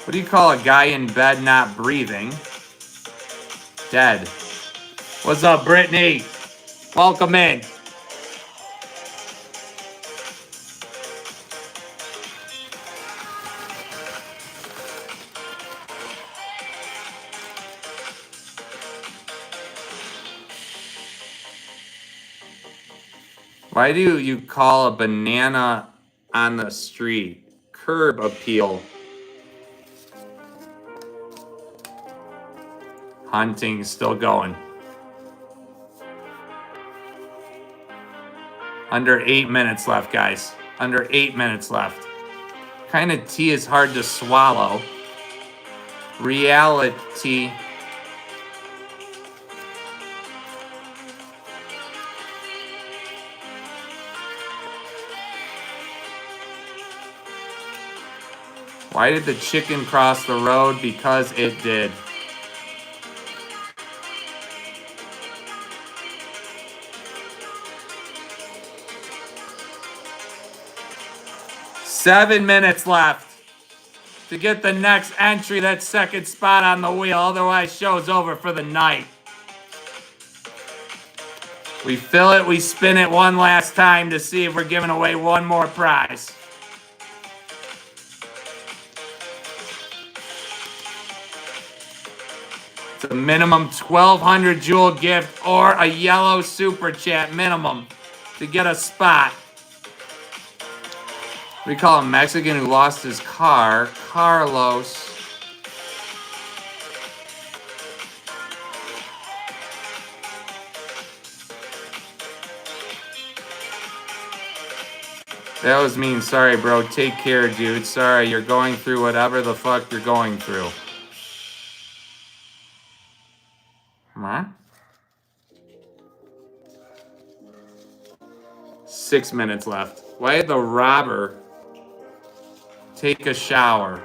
What do you call a guy in bed not breathing? Dead. What's up, Brittany? Welcome in. Why do you call a banana on the street? Curb appeal. Hunting still going. Under 8 minutes left, guys. Under 8 minutes left. Kind of tea is hard to swallow. Reality. Why did the chicken cross the road? Because it did. Seven minutes left to get the next entry, that second spot on the wheel. Otherwise, show's over for the night. We fill it, we spin it one last time to see if we're giving away one more prize. It's a minimum 1,200 jewel gift or a yellow super chat minimum to get a spot. We call a Mexican who lost his car, Carlos. That was mean. Sorry, bro. Take care, dude. Sorry, you're going through whatever the fuck you're going through. Come on. 6 minutes left. Why did the robber take a shower?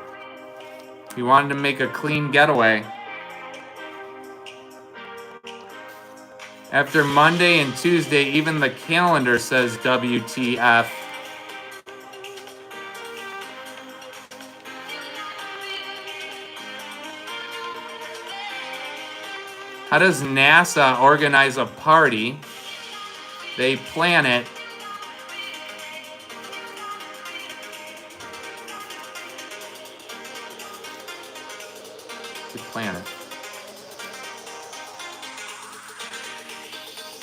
He wanted to make a clean getaway. After Monday and Tuesday, even the calendar says WTF. How does NASA organize a party? They plan it. To plan it.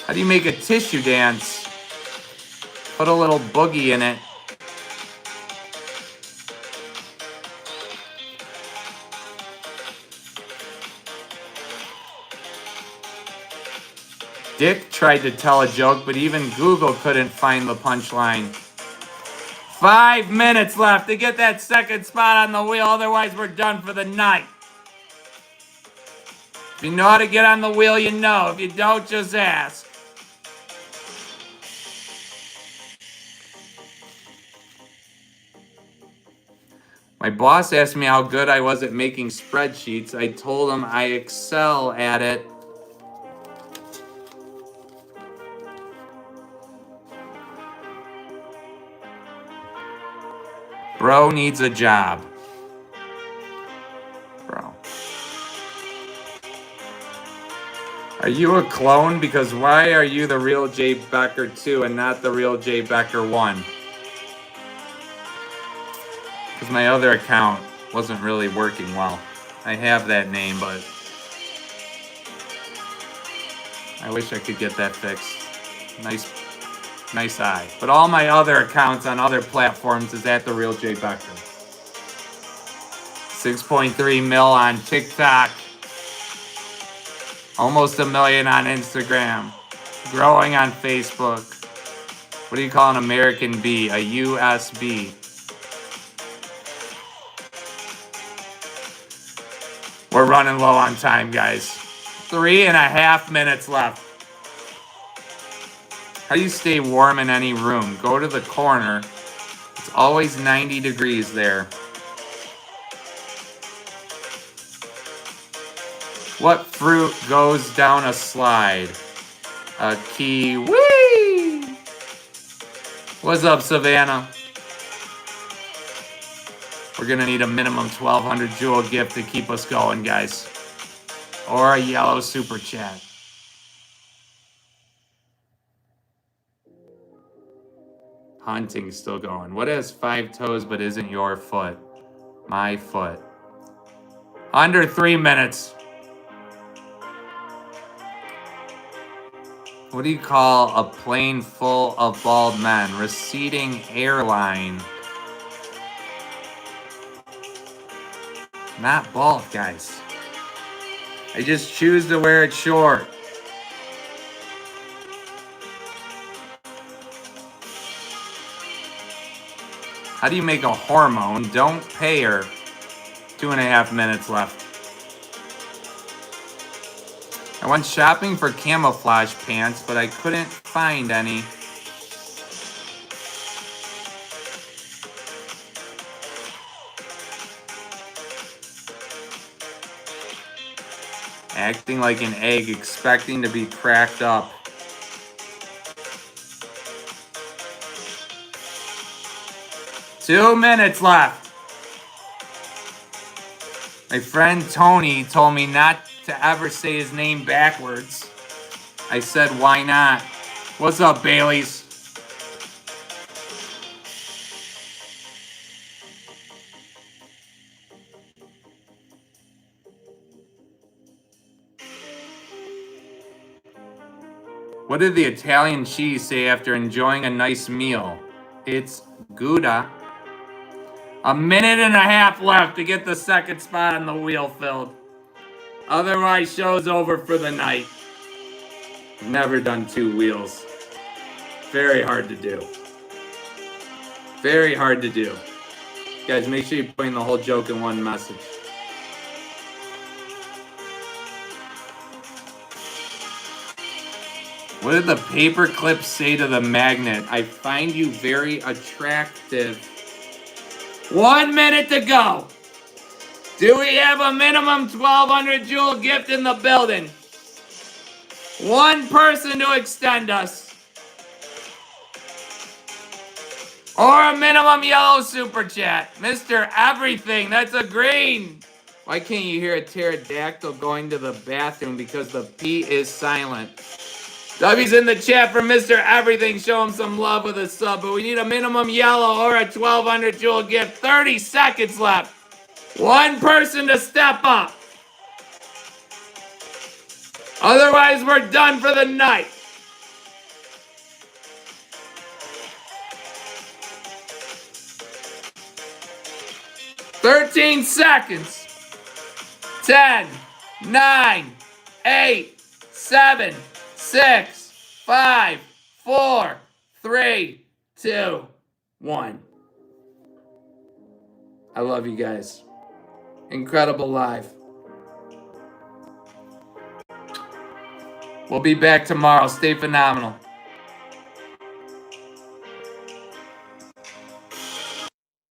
How do you make a tissue dance? Put a little boogie in it. Dick tried to tell a joke, but even Google couldn't find the punchline. 5 minutes left to get that second spot on the wheel, otherwise we're done for the night. If you know how to get on the wheel, you know. If you don't, just ask. My boss asked me how good I was at making spreadsheets. I told him I excel at it. Bro needs a job. Bro. Are you a clone? Because why are you the real Jay Becker 2 and not the real Jay Becker 1? Because my other account wasn't really working well. I have that name, but I wish I could get that fixed. Nice eye. But all my other accounts on other platforms is at the real Jay Becker. 6.3 mil on TikTok. Almost 1 million on Instagram. Growing on Facebook. What do you call an American B? A USB. We're running low on time, guys. 3.5 minutes left. How do you stay warm in any room? Go to the corner. It's always 90 degrees there. What fruit goes down a slide? A kiwi. What's up, Savannah? We're gonna need a minimum 1,200 jewel gift to keep us going, guys. Or a yellow super chat. Hunting's still going. What has 5 toes but isn't your foot? My foot. Under 3 minutes. What do you call a plane full of bald men? Receding airline. Not bald, guys. I just choose to wear it short. How do you make a hormone? Don't pay her. 2.5 minutes left. I went shopping for camouflage pants, but I couldn't find any. Acting like an egg, expecting to be cracked up. Two minutes left. My friend Tony told me not to ever say his name backwards. I said, why not? What's up, Bailey's? What did the Italian cheese say after enjoying a nice meal? It's Gouda. 1.5 minutes left to get the second spot on the wheel filled. Otherwise, show's over for the night. Never done 2 wheels. Very hard to do. Very hard to do. Guys, make sure you put in the whole joke in one message. What did the paper clip say to the magnet? I find you very attractive. 1 minute to go. Do we have a minimum 1,200 jewel gift in the building? One person to extend us. Or a minimum yellow super chat. Mr. Everything, that's a green. Why can't you hear a pterodactyl going to the bathroom? Because the P is silent. W's in the chat for Mr. Everything. Show him some love with a sub. But we need a minimum yellow or a 1,200 jewel gift. 30 seconds left. One person to step up. Otherwise, we're done for the night. 13 seconds. 10, 9, 8, 7, 6, 5, 4, 3, 2, 1. I love you guys. Incredible live. We'll be back tomorrow. Stay phenomenal.